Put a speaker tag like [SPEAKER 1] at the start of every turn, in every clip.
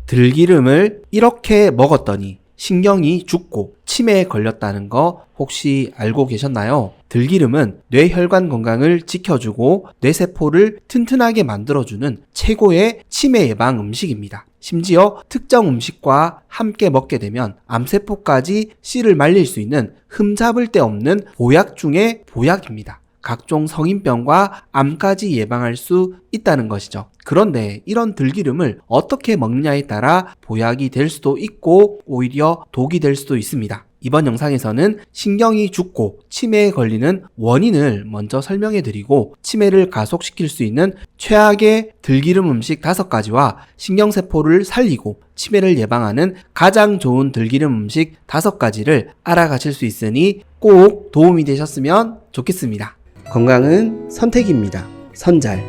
[SPEAKER 1] 들기름을 이렇게 먹었더니 신경이 죽고 치매에 걸렸다는 거 혹시 알고 계셨나요? 들기름은 뇌혈관 건강을 지켜주고 뇌세포를 튼튼하게 만들어주는 최고의 치매 예방 음식입니다. 심지어 특정 음식과 함께 먹게 되면 암세포까지 씨를 말릴 수 있는 흠잡을 데 없는 보약 중의 보약입니다. 각종 성인병과 암까지 예방할 수 있다는 것이죠. 그런데 이런 들기름을 어떻게 먹느냐에 따라 보약이 될 수도 있고 오히려 독이 될 수도 있습니다. 이번 영상에서는 신경이 죽고 치매에 걸리는 원인을 먼저 설명해 드리고 치매를 가속시킬 수 있는 최악의 들기름 음식 5가지와 신경세포를 살리고 치매를 예방하는 가장 좋은 들기름 음식 5가지를 알아가실 수 있으니 꼭 도움이 되셨으면 좋겠습니다. 건강은 선택입니다. 선잘.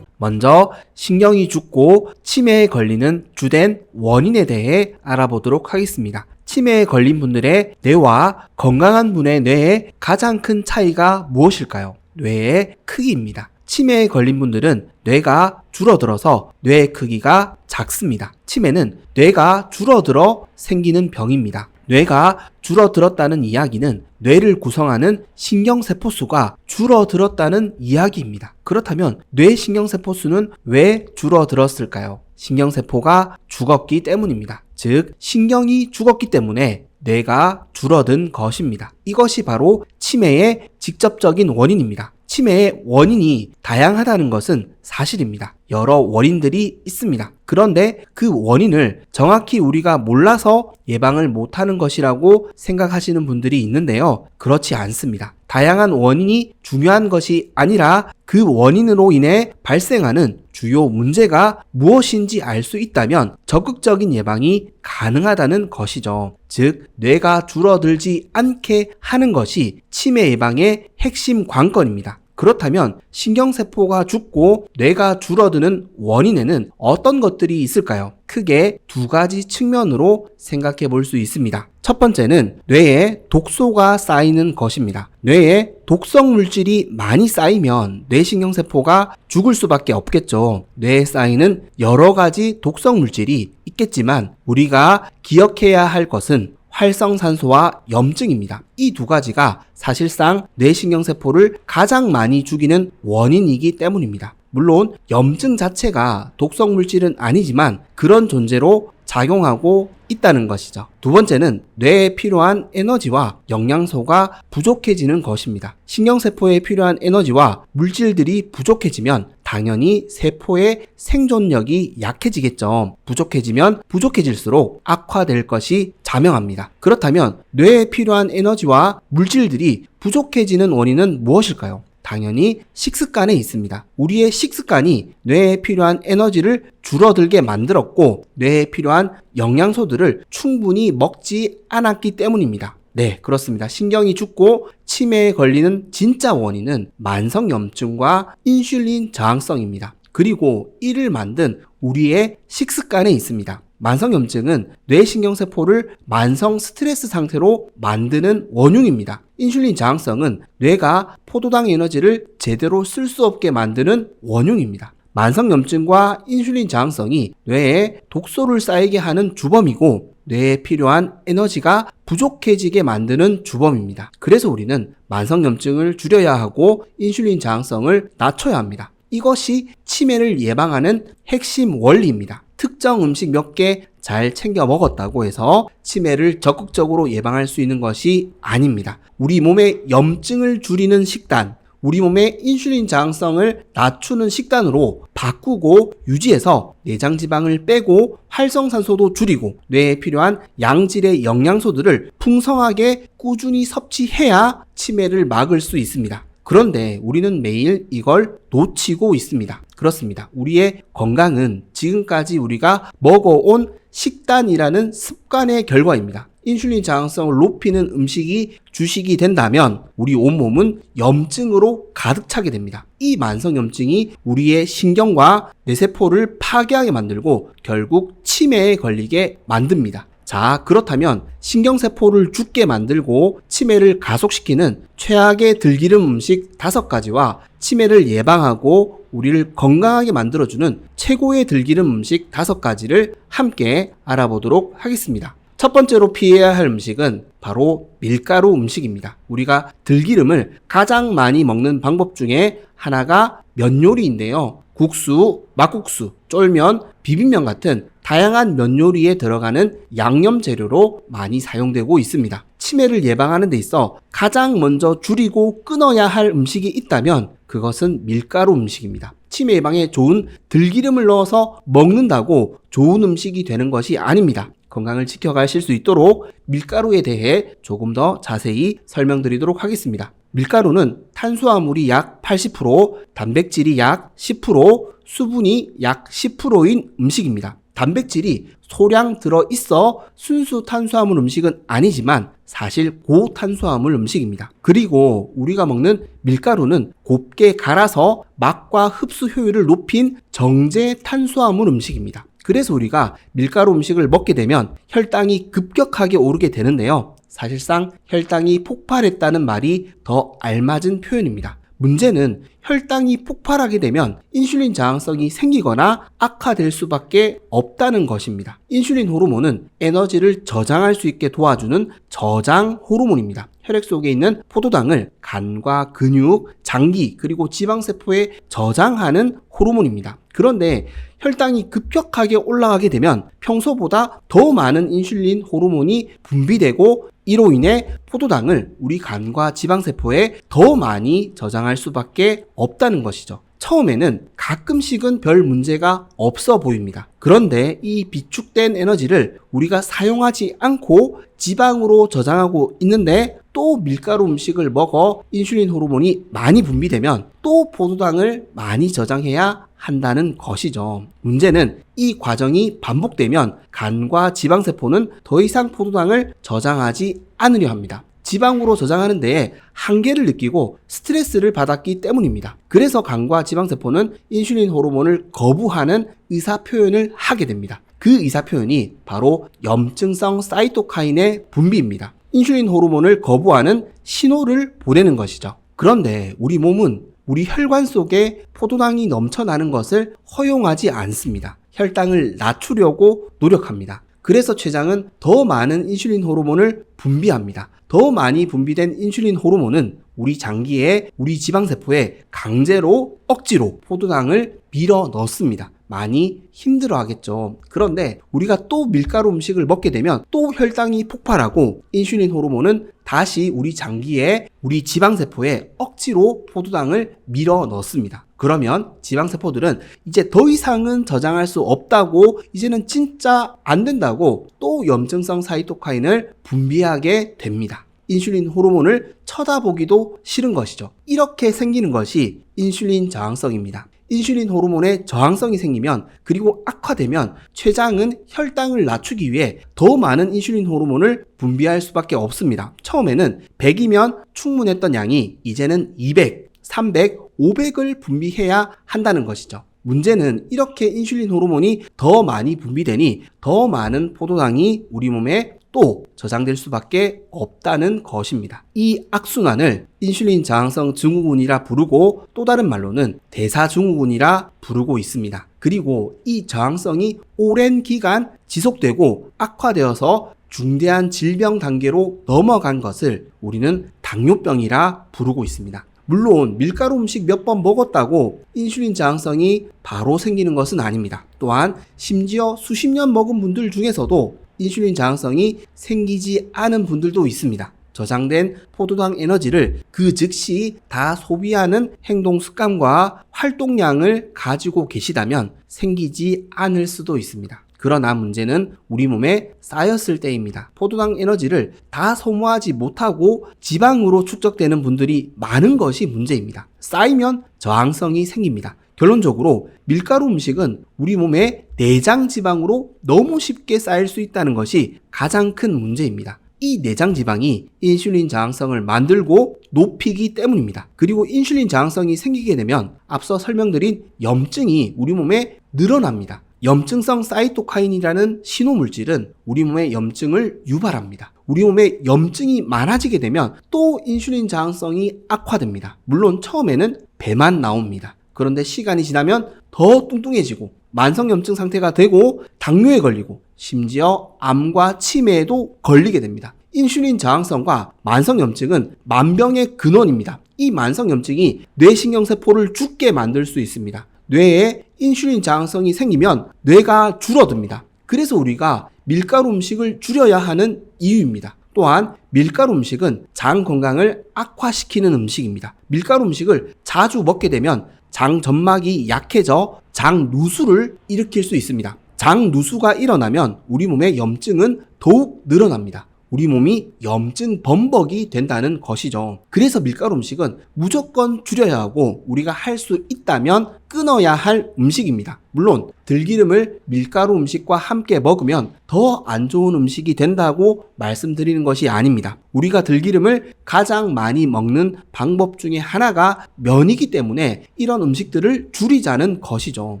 [SPEAKER 1] 먼저 신경이 죽고 치매에 걸리는 주된 원인에 대해 알아보도록 하겠습니다. 치매에 걸린 분들의 뇌와 건강한 분의 뇌의 가장 큰 차이가 무엇일까요? 뇌의 크기입니다. 치매에 걸린 분들은 뇌가 줄어들어서 뇌의 크기가 작습니다. 치매는 뇌가 줄어들어 생기는 병입니다. 뇌가 줄어들었다는 이야기는 뇌를 구성하는 신경세포 수가 줄어들었다는 이야기입니다. 그렇다면 뇌 신경세포 수는 왜 줄어들었을까요? 신경세포가 죽었기 때문입니다. 즉, 신경이 죽었기 때문에 뇌가 줄어든 것입니다. 이것이 바로 치매의 직접적인 원인입니다. 치매의 원인이 다양하다는 것은 사실입니다. 여러 원인들이 있습니다. 그런데 그 원인을 정확히 우리가 몰라서 예방을 못하는 것이라고 생각하시는 분들이 있는데요. 그렇지 않습니다. 다양한 원인이 중요한 것이 아니라 그 원인으로 인해 발생하는 주요 문제가 무엇인지 알 수 있다면 적극적인 예방이 가능하다는 것이죠. 즉, 뇌가 줄어들지 않게 하는 것이 치매 예방의 핵심 관건입니다. 그렇다면 신경세포가 죽고 뇌가 줄어드는 원인에는 어떤 것들이 있을까요? 크게 2가지 측면으로 생각해 볼 수 있습니다. 첫 번째는 뇌에 독소가 쌓이는 것입니다. 뇌에 독성 물질이 많이 쌓이면 뇌신경세포가 죽을 수밖에 없겠죠. 뇌에 쌓이는 여러 가지 독성 물질이 있겠지만 우리가 기억해야 할 것은 활성산소와 염증입니다. 이 2가지가 사실상 뇌신경세포를 가장 많이 죽이는 원인이기 때문입니다. 물론 염증 자체가 독성 물질은 아니지만 그런 존재로 작용하고 있다는 것이죠. 2번째는 뇌에 필요한 에너지와 영양소가 부족해지는 것입니다. 신경세포에 필요한 에너지와 물질들이 부족해지면 당연히 세포의 생존력이 약해지겠죠. 부족해지면 부족해질수록 악화될 것이 자명합니다. 그렇다면 뇌에 필요한 에너지와 물질들이 부족해지는 원인은 무엇일까요? 당연히 식습관에 있습니다. 우리의 식습관이 뇌에 필요한 에너지를 줄어들게 만들었고 뇌에 필요한 영양소들을 충분히 먹지 않았기 때문입니다. 네, 그렇습니다. 신경이 죽고 치매에 걸리는 진짜 원인은 만성염증과 인슐린 저항성입니다. 그리고 이를 만든 우리의 식습관에 있습니다. 만성염증은 뇌신경세포를 만성 스트레스 상태로 만드는 원흉입니다. 인슐린 저항성은 뇌가 포도당 에너지를 제대로 쓸 수 없게 만드는 원흉입니다. 만성염증과 인슐린 저항성이 뇌에 독소를 쌓이게 하는 주범이고 뇌에 필요한 에너지가 부족해지게 만드는 주범입니다. 그래서 우리는 만성염증을 줄여야 하고 인슐린 저항성을 낮춰야 합니다. 이것이 치매를 예방하는 핵심 원리입니다. 특정 음식 몇 개 잘 챙겨 먹었다고 해서 치매를 적극적으로 예방할 수 있는 것이 아닙니다. 우리 몸의 염증을 줄이는 식단, 우리 몸의 인슐린 저항성을 낮추는 식단으로 바꾸고 유지해서 내장지방을 빼고 활성산소도 줄이고 뇌에 필요한 양질의 영양소들을 풍성하게 꾸준히 섭취해야 치매를 막을 수 있습니다. 그런데 우리는 매일 이걸 놓치고 있습니다. 그렇습니다. 우리의 건강은 지금까지 우리가 먹어온 식단이라는 습관의 결과입니다. 인슐린 저항성을 높이는 음식이 주식이 된다면 우리 온몸은 염증으로 가득 차게 됩니다. 이 만성염증이 우리의 신경과 뇌세포를 파괴하게 만들고 결국 치매에 걸리게 만듭니다. 자, 그렇다면 신경세포를 죽게 만들고 치매를 가속시키는 최악의 들기름 음식 5가지와 치매를 예방하고 우리를 건강하게 만들어주는 최고의 들기름 음식 5가지를 함께 알아보도록 하겠습니다. 첫 번째로 피해야 할 음식은 바로 밀가루 음식입니다. 우리가 들기름을 가장 많이 먹는 방법 중에 하나가 면 요리인데요. 국수, 막국수, 쫄면, 비빔면 같은 다양한 면 요리에 들어가는 양념 재료로 많이 사용되고 있습니다. 치매를 예방하는 데 있어 가장 먼저 줄이고 끊어야 할 음식이 있다면 그것은 밀가루 음식입니다. 치매 예방에 좋은 들기름을 넣어서 먹는다고 좋은 음식이 되는 것이 아닙니다. 건강을 지켜가실 수 있도록 밀가루에 대해 조금 더 자세히 설명드리도록 하겠습니다. 밀가루는 탄수화물이 약 80%, 단백질이 약 10%, 수분이 약 10%인 음식입니다. 단백질이 소량 들어있어 순수 탄수화물 음식은 아니지만 사실 고탄수화물 음식입니다. 그리고 우리가 먹는 밀가루는 곱게 갈아서 맛과 흡수 효율을 높인 정제 탄수화물 음식입니다. 그래서 우리가 밀가루 음식을 먹게 되면 혈당이 급격하게 오르게 되는데요. 사실상 혈당이 폭발했다는 말이 더 알맞은 표현입니다. 문제는 혈당이 폭발하게 되면 인슐린 저항성이 생기거나 악화될 수밖에 없다는 것입니다. 인슐린 호르몬은 에너지를 저장할 수 있게 도와주는 저장 호르몬입니다. 혈액 속에 있는 포도당을 간과 근육, 장기, 그리고 지방세포에 저장하는 호르몬입니다. 그런데 혈당이 급격하게 올라가게 되면 평소보다 더 많은 인슐린 호르몬이 분비되고 이로 인해 포도당을 우리 간과 지방세포에 더 많이 저장할 수밖에 없다는 것이죠. 처음에는 가끔씩은 별 문제가 없어 보입니다. 그런데 이 비축된 에너지를 우리가 사용하지 않고 지방으로 저장하고 있는데 또 밀가루 음식을 먹어 인슐린 호르몬이 많이 분비되면 또 포도당을 많이 저장해야 한다는 것이죠. 문제는 이 과정이 반복되면 간과 지방세포는 더 이상 포도당을 저장하지 않으려 합니다. 지방으로 저장하는 데에 한계를 느끼고 스트레스를 받았기 때문입니다. 그래서 간과 지방세포는 인슐린 호르몬을 거부하는 의사표현을 하게 됩니다. 그 의사표현이 바로 염증성 사이토카인의 분비입니다. 인슐린 호르몬을 거부하는 신호를 보내는 것이죠. 그런데 우리 몸은 우리 혈관 속에 포도당이 넘쳐나는 것을 허용하지 않습니다. 혈당을 낮추려고 노력합니다. 그래서 췌장은 더 많은 인슐린 호르몬을 분비합니다. 더 많이 분비된 인슐린 호르몬은 우리 장기에, 우리 지방세포에 강제로 억지로 포도당을 밀어 넣습니다. 많이 힘들어 하겠죠. 그런데 우리가 또 밀가루 음식을 먹게 되면 또 혈당이 폭발하고 인슐린 호르몬은 다시 우리 장기에, 우리 지방세포에 억지로 포도당을 밀어 넣습니다. 그러면 지방세포들은 이제 더 이상은 저장할 수 없다고, 이제는 진짜 안 된다고 또 염증성 사이토카인을 분비하게 됩니다. 인슐린 호르몬을 쳐다보기도 싫은 것이죠. 이렇게 생기는 것이 인슐린 저항성입니다. 인슐린 호르몬에 저항성이 생기면, 그리고 악화되면 췌장은 혈당을 낮추기 위해 더 많은 인슐린 호르몬을 분비할 수밖에 없습니다. 처음에는 100이면 충분했던 양이 이제는 200, 300, 500을 분비해야 한다는 것이죠. 문제는 이렇게 인슐린 호르몬이 더 많이 분비되니 더 많은 포도당이 우리 몸에 또 저장될 수밖에 없다는 것입니다. 이 악순환을 인슐린 저항성 증후군이라 부르고 또 다른 말로는 대사증후군이라 부르고 있습니다. 그리고 이 저항성이 오랜 기간 지속되고 악화되어서 중대한 질병 단계로 넘어간 것을 우리는 당뇨병이라 부르고 있습니다. 물론 밀가루 음식 몇 번 먹었다고 인슐린 저항성이 바로 생기는 것은 아닙니다. 또한 심지어 수십 년 먹은 분들 중에서도 인슐린 저항성이 생기지 않은 분들도 있습니다. 저장된 포도당 에너지를 그 즉시 다 소비하는 행동 습관과 활동량을 가지고 계시다면 생기지 않을 수도 있습니다. 그러나 문제는 우리 몸에 쌓였을 때입니다. 포도당 에너지를 다 소모하지 못하고 지방으로 축적되는 분들이 많은 것이 문제입니다. 쌓이면 저항성이 생깁니다. 결론적으로 밀가루 음식은 우리 몸에 내장 지방으로 너무 쉽게 쌓일 수 있다는 것이 가장 큰 문제입니다. 이 내장 지방이 인슐린 저항성을 만들고 높이기 때문입니다. 그리고 인슐린 저항성이 생기게 되면 앞서 설명드린 염증이 우리 몸에 늘어납니다. 염증성 사이토카인이라는 신호물질은 우리 몸의 염증을 유발합니다. 우리 몸에 염증이 많아지게 되면 또 인슐린 저항성이 악화됩니다. 물론 처음에는 배만 나옵니다. 그런데 시간이 지나면 더 뚱뚱해지고 만성염증 상태가 되고 당뇨에 걸리고 심지어 암과 치매에도 걸리게 됩니다. 인슐린 저항성과 만성염증은 만병의 근원입니다. 이 만성염증이 뇌신경세포를 죽게 만들 수 있습니다. 뇌에 인슐린 저항성이 생기면 뇌가 줄어듭니다. 그래서 우리가 밀가루 음식을 줄여야 하는 이유입니다. 또한 밀가루 음식은 장 건강을 악화시키는 음식입니다. 밀가루 음식을 자주 먹게 되면 장 점막이 약해져 장 누수를 일으킬 수 있습니다. 장 누수가 일어나면 우리 몸의 염증은 더욱 늘어납니다. 우리 몸이 염증 범벅이 된다는 것이죠. 그래서 밀가루 음식은 무조건 줄여야 하고 우리가 할 수 있다면 끊어야 할 음식입니다. 물론 들기름을 밀가루 음식과 함께 먹으면 더 안 좋은 음식이 된다고 말씀드리는 것이 아닙니다. 우리가 들기름을 가장 많이 먹는 방법 중에 하나가 면이기 때문에 이런 음식들을 줄이자는 것이죠.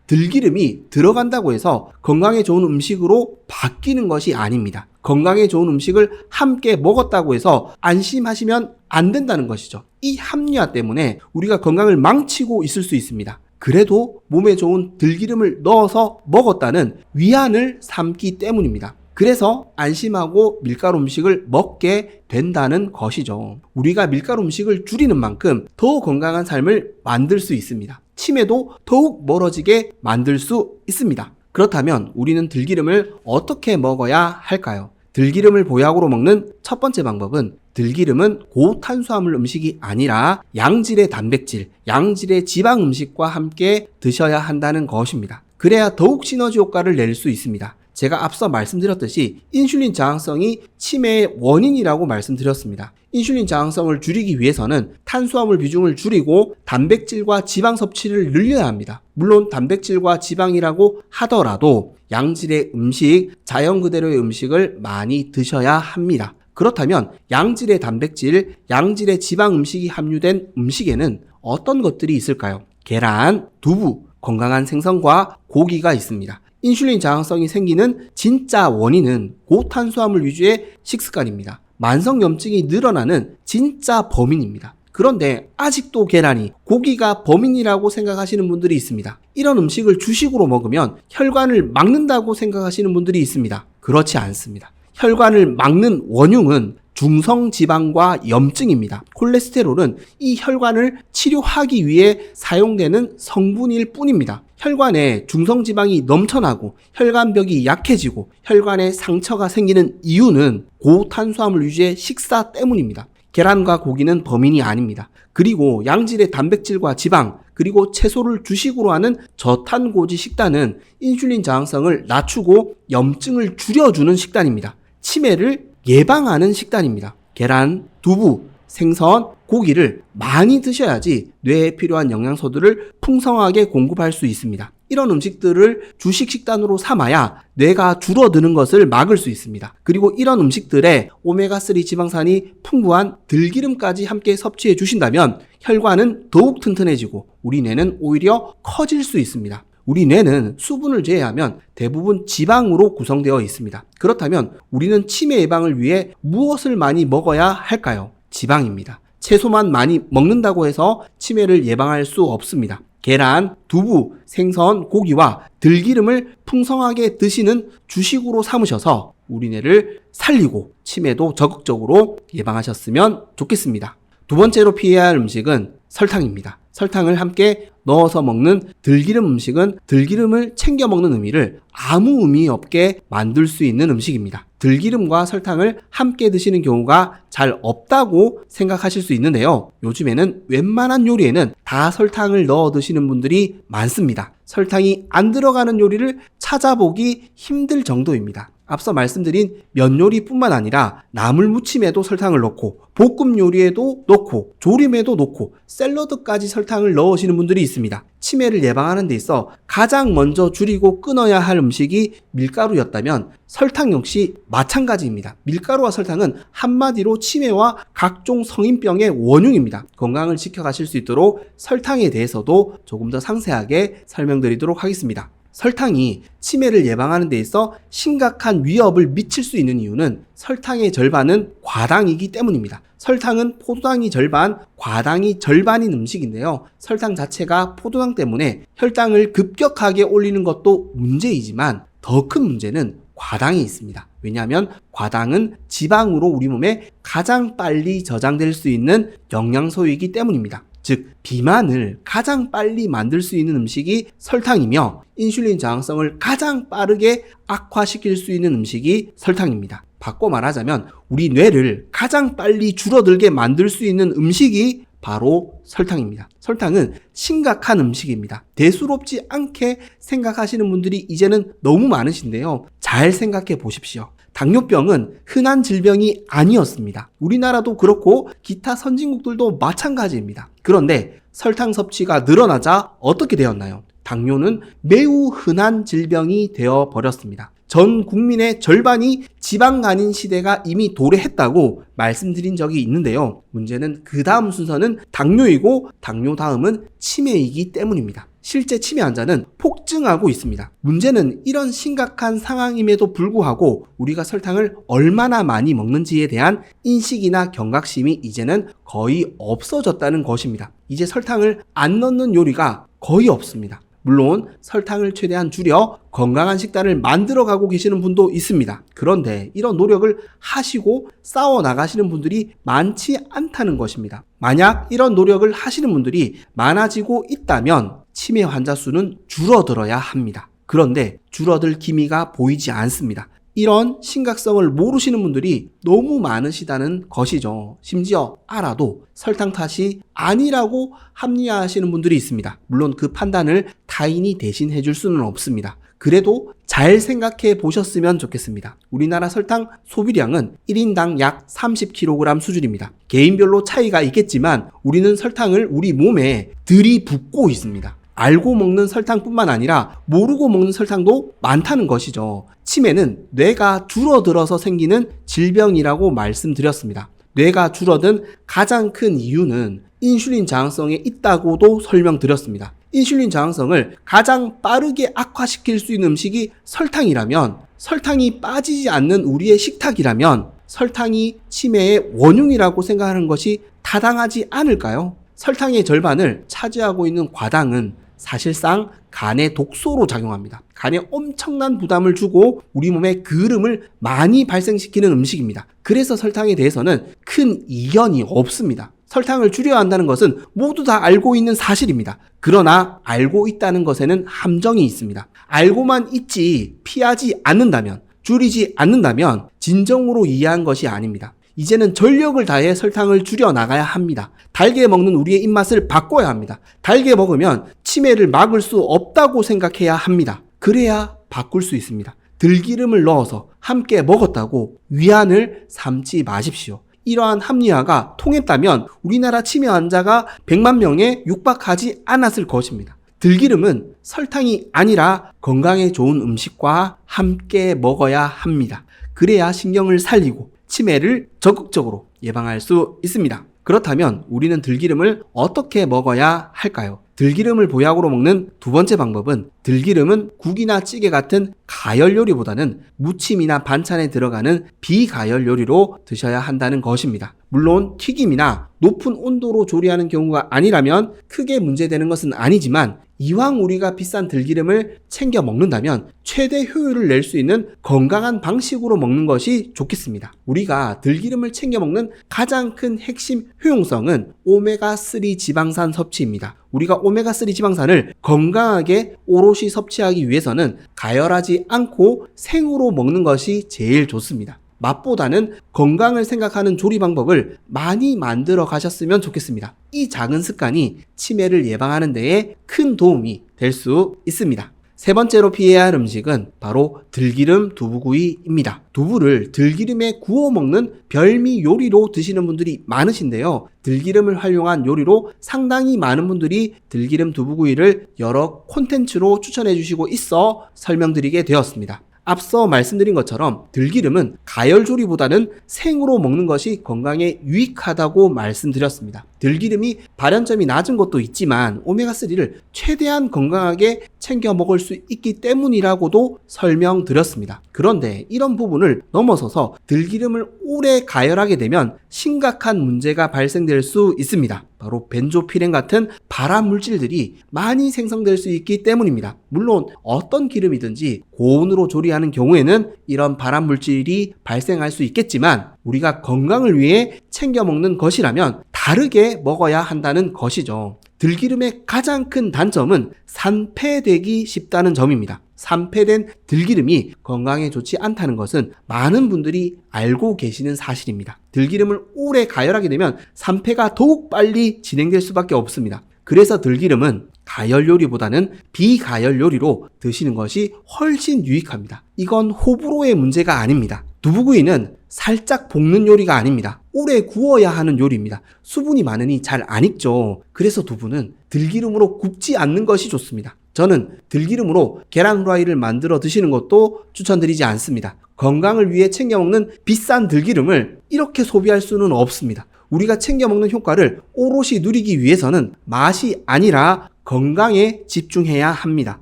[SPEAKER 1] 들기름이 들어간다고 해서 건강에 좋은 음식으로 바뀌는 것이 아닙니다. 건강에 좋은 음식을 함께 먹었다고 해서 안심하시면 안 된다는 것이죠. 이 합리화 때문에 우리가 건강을 망치고 있을 수 있습니다. 그래도 몸에 좋은 들기름을 넣어서 먹었다는 위안을 삼기 때문입니다. 그래서 안심하고 밀가루 음식을 먹게 된다는 것이죠. 우리가 밀가루 음식을 줄이는 만큼 더 건강한 삶을 만들 수 있습니다. 치매도 더욱 멀어지게 만들 수 있습니다. 그렇다면 우리는 들기름을 어떻게 먹어야 할까요? 들기름을 보약으로 먹는 첫 번째 방법은 들기름은 고탄수화물 음식이 아니라 양질의 단백질, 양질의 지방 음식과 함께 드셔야 한다는 것입니다. 그래야 더욱 시너지 효과를 낼 수 있습니다. 제가 앞서 말씀드렸듯이 인슐린 저항성이 치매의 원인이라고 말씀드렸습니다. 인슐린 저항성을 줄이기 위해서는 탄수화물 비중을 줄이고 단백질과 지방 섭취를 늘려야 합니다. 물론 단백질과 지방이라고 하더라도 양질의 음식, 자연 그대로의 음식을 많이 드셔야 합니다. 그렇다면 양질의 단백질, 양질의 지방 음식이 함유된 음식에는 어떤 것들이 있을까요? 계란, 두부, 건강한 생선과 고기가 있습니다. 인슐린 저항성이 생기는 진짜 원인은 고탄수화물 위주의 식습관입니다. 만성염증이 늘어나는 진짜 범인입니다. 그런데 아직도 계란이, 고기가 범인이라고 생각하시는 분들이 있습니다. 이런 음식을 주식으로 먹으면 혈관을 막는다고 생각하시는 분들이 있습니다. 그렇지 않습니다. 혈관을 막는 원흉은 중성지방과 염증입니다. 콜레스테롤은 이 혈관을 치료하기 위해 사용되는 성분일 뿐입니다. 혈관에 중성지방이 넘쳐나고 혈관벽이 약해지고 혈관에 상처가 생기는 이유는 고탄수화물 위주의 식사 때문입니다. 계란과 고기는 범인이 아닙니다. 그리고 양질의 단백질과 지방, 그리고 채소를 주식으로 하는 저탄고지 식단은 인슐린 저항성을 낮추고 염증을 줄여주는 식단입니다. 치매를 예방하는 식단입니다. 계란, 두부, 생선, 고기를 많이 드셔야지 뇌에 필요한 영양소들을 풍성하게 공급할 수 있습니다. 이런 음식들을 주식 식단으로 삼아야 뇌가 줄어드는 것을 막을 수 있습니다. 그리고 이런 음식들에 오메가3 지방산이 풍부한 들기름까지 함께 섭취해 주신다면 혈관은 더욱 튼튼해지고 우리 뇌는 오히려 커질 수 있습니다. 우리 뇌는 수분을 제외하면 대부분 지방으로 구성되어 있습니다. 그렇다면 우리는 치매 예방을 위해 무엇을 많이 먹어야 할까요? 지방입니다. 채소만 많이 먹는다고 해서 치매를 예방할 수 없습니다. 계란, 두부, 생선, 고기와 들기름을 풍성하게 드시는 주식으로 삼으셔서 우리 뇌를 살리고 치매도 적극적으로 예방하셨으면 좋겠습니다. 두 번째로 피해야 할 음식은 설탕입니다. 설탕을 함께 넣어서 먹는 들기름 음식은 들기름을 챙겨 먹는 의미를 아무 의미 없게 만들 수 있는 음식입니다. 들기름과 설탕을 함께 드시는 경우가 잘 없다고 생각하실 수 있는데요. 요즘에는 웬만한 요리에는 다 설탕을 넣어 드시는 분들이 많습니다. 설탕이 안 들어가는 요리를 찾아보기 힘들 정도입니다. 앞서 말씀드린 면 요리뿐만 아니라 나물 무침에도 설탕을 넣고 볶음 요리에도 넣고 조림에도 넣고 샐러드까지 설탕을 넣으시는 분들이 있습니다. 치매를 예방하는 데 있어 가장 먼저 줄이고 끊어야 할 음식이 밀가루였다면 설탕 역시 마찬가지입니다. 밀가루와 설탕은 한마디로 치매와 각종 성인병의 원흉입니다. 건강을 지켜가실 수 있도록 설탕에 대해서도 조금 더 상세하게 설명드리도록 하겠습니다. 설탕이 치매를 예방하는 데 있어 심각한 위협을 미칠 수 있는 이유는 설탕의 절반은 과당이기 때문입니다. 설탕은 포도당이 절반, 과당이 절반인 음식인데요. 설탕 자체가 포도당 때문에 혈당을 급격하게 올리는 것도 문제이지만 더 큰 문제는 과당에 있습니다. 왜냐하면 과당은 지방으로 우리 몸에 가장 빨리 저장될 수 있는 영양소이기 때문입니다. 즉 비만을 가장 빨리 만들 수 있는 음식이 설탕이며 인슐린 저항성을 가장 빠르게 악화시킬 수 있는 음식이 설탕입니다. 바꿔 말하자면 우리 뇌를 가장 빨리 줄어들게 만들 수 있는 음식이 바로 설탕입니다. 설탕은 심각한 음식입니다. 대수롭지 않게 생각하시는 분들이 이제는 너무 많으신데요. 잘 생각해 보십시오. 당뇨병은 흔한 질병이 아니었습니다. 우리나라도 그렇고 기타 선진국들도 마찬가지입니다. 그런데 설탕 섭취가 늘어나자 어떻게 되었나요? 당뇨는 매우 흔한 질병이 되어 버렸습니다. 전 국민의 절반이 지방간인 시대가 이미 도래했다고 말씀드린 적이 있는데요. 문제는 그 다음 순서는 당뇨이고 당뇨 다음은 치매이기 때문입니다. 실제 치매 환자는 폭증하고 있습니다. 문제는 이런 심각한 상황임에도 불구하고 우리가 설탕을 얼마나 많이 먹는지에 대한 인식이나 경각심이 이제는 거의 없어졌다는 것입니다. 이제 설탕을 안 넣는 요리가 거의 없습니다. 물론 설탕을 최대한 줄여 건강한 식단을 만들어가고 계시는 분도 있습니다. 그런데 이런 노력을 하시고 싸워 나가시는 분들이 많지 않다는 것입니다. 만약 이런 노력을 하시는 분들이 많아지고 있다면 치매 환자 수는 줄어들어야 합니다. 그런데 줄어들 기미가 보이지 않습니다. 이런 심각성을 모르시는 분들이 너무 많으시다는 것이죠. 심지어 알아도 설탕 탓이 아니라고 합리화하시는 분들이 있습니다. 물론 그 판단을 타인이 대신 해줄 수는 없습니다. 그래도 잘 생각해 보셨으면 좋겠습니다. 우리나라 설탕 소비량은 1인당 약 30kg 수준입니다. 개인별로 차이가 있겠지만 우리는 설탕을 우리 몸에 들이붓고 있습니다. 알고 먹는 설탕뿐만 아니라 모르고 먹는 설탕도 많다는 것이죠. 치매는 뇌가 줄어들어서 생기는 질병이라고 말씀드렸습니다. 뇌가 줄어든 가장 큰 이유는 인슐린 저항성에 있다고도 설명드렸습니다. 인슐린 저항성을 가장 빠르게 악화시킬 수 있는 음식이 설탕이라면, 설탕이 빠지지 않는 우리의 식탁이라면 설탕이 치매의 원흉이라고 생각하는 것이 타당하지 않을까요? 설탕의 절반을 차지하고 있는 과당은 사실상 간의 독소로 작용합니다. 간에 엄청난 부담을 주고 우리 몸에 그름을 많이 발생시키는 음식입니다. 그래서 설탕에 대해서는 큰 이견이 없습니다. 설탕을 줄여야 한다는 것은 모두 다 알고 있는 사실입니다. 그러나 알고 있다는 것에는 함정이 있습니다. 알고만 있지 피하지 않는다면, 줄이지 않는다면 진정으로 이해한 것이 아닙니다. 이제는 전력을 다해 설탕을 줄여 나가야 합니다. 달게 먹는 우리의 입맛을 바꿔야 합니다. 달게 먹으면 치매를 막을 수 없다고 생각해야 합니다. 그래야 바꿀 수 있습니다. 들기름을 넣어서 함께 먹었다고 위안을 삼지 마십시오. 이러한 합리화가 통했다면 우리나라 치매 환자가 100만 명에 육박하지 않았을 것입니다. 들기름은 설탕이 아니라 건강에 좋은 음식과 함께 먹어야 합니다. 그래야 신경을 살리고 치매를 적극적으로 예방할 수 있습니다. 그렇다면 우리는 들기름을 어떻게 먹어야 할까요? 들기름을 보약으로 먹는 두 번째 방법은, 들기름은 국이나 찌개 같은 가열 요리보다는 무침이나 반찬에 들어가는 비가열 요리로 드셔야 한다는 것입니다. 물론 튀김이나 높은 온도로 조리하는 경우가 아니라면 크게 문제되는 것은 아니지만, 이왕 우리가 비싼 들기름을 챙겨 먹는다면 최대 효율을 낼 수 있는 건강한 방식으로 먹는 것이 좋겠습니다. 우리가 들기름을 챙겨 먹는 가장 큰 핵심 효용성은 오메가3 지방산 섭취입니다. 우리가 오메가3 지방산을 건강하게 오롯이 섭취하기 위해서는 가열하지 않고 생으로 먹는 것이 제일 좋습니다. 맛보다는 건강을 생각하는 조리 방법을 많이 만들어 가셨으면 좋겠습니다. 이 작은 습관이 치매를 예방하는 데에 큰 도움이 될 수 있습니다. 세 번째로 피해야 할 음식은 바로 들기름 두부구이입니다. 두부를 들기름에 구워 먹는 별미 요리로 드시는 분들이 많으신데요. 들기름을 활용한 요리로 상당히 많은 분들이 들기름 두부구이를 여러 콘텐츠로 추천해 주시고 있어 설명드리게 되었습니다. 앞서 말씀드린 것처럼 들기름은 가열조리보다는 생으로 먹는 것이 건강에 유익하다고 말씀드렸습니다. 들기름이 발연점이 낮은 것도 있지만 오메가3를 최대한 건강하게 챙겨 먹을 수 있기 때문이라고도 설명드렸습니다. 그런데 이런 부분을 넘어서서 들기름을 오래 가열하게 되면 심각한 문제가 발생될 수 있습니다. 바로 벤조피렌 같은 발암 물질들이 많이 생성될 수 있기 때문입니다. 물론 어떤 기름이든지 고온으로 조리하는 경우에는 이런 발암 물질이 발생할 수 있겠지만 우리가 건강을 위해 챙겨 먹는 것이라면 다르게 먹어야 한다는 것이죠. 들기름의 가장 큰 단점은 산패되기 쉽다는 점입니다. 산패된 들기름이 건강에 좋지 않다는 것은 많은 분들이 알고 계시는 사실입니다. 들기름을 오래 가열하게 되면 산패가 더욱 빨리 진행될 수밖에 없습니다. 그래서 들기름은 가열 요리보다는 비가열 요리로 드시는 것이 훨씬 유익합니다. 이건 호불호의 문제가 아닙니다. 두부구이는 살짝 볶는 요리가 아닙니다. 오래 구워야 하는 요리입니다. 수분이 많으니 잘 안 익죠. 그래서 두부는 들기름으로 굽지 않는 것이 좋습니다. 저는 들기름으로 계란 후라이를 만들어 드시는 것도 추천드리지 않습니다. 건강을 위해 챙겨 먹는 비싼 들기름을 이렇게 소비할 수는 없습니다. 우리가 챙겨 먹는 효과를 오롯이 누리기 위해서는 맛이 아니라 건강에 집중해야 합니다.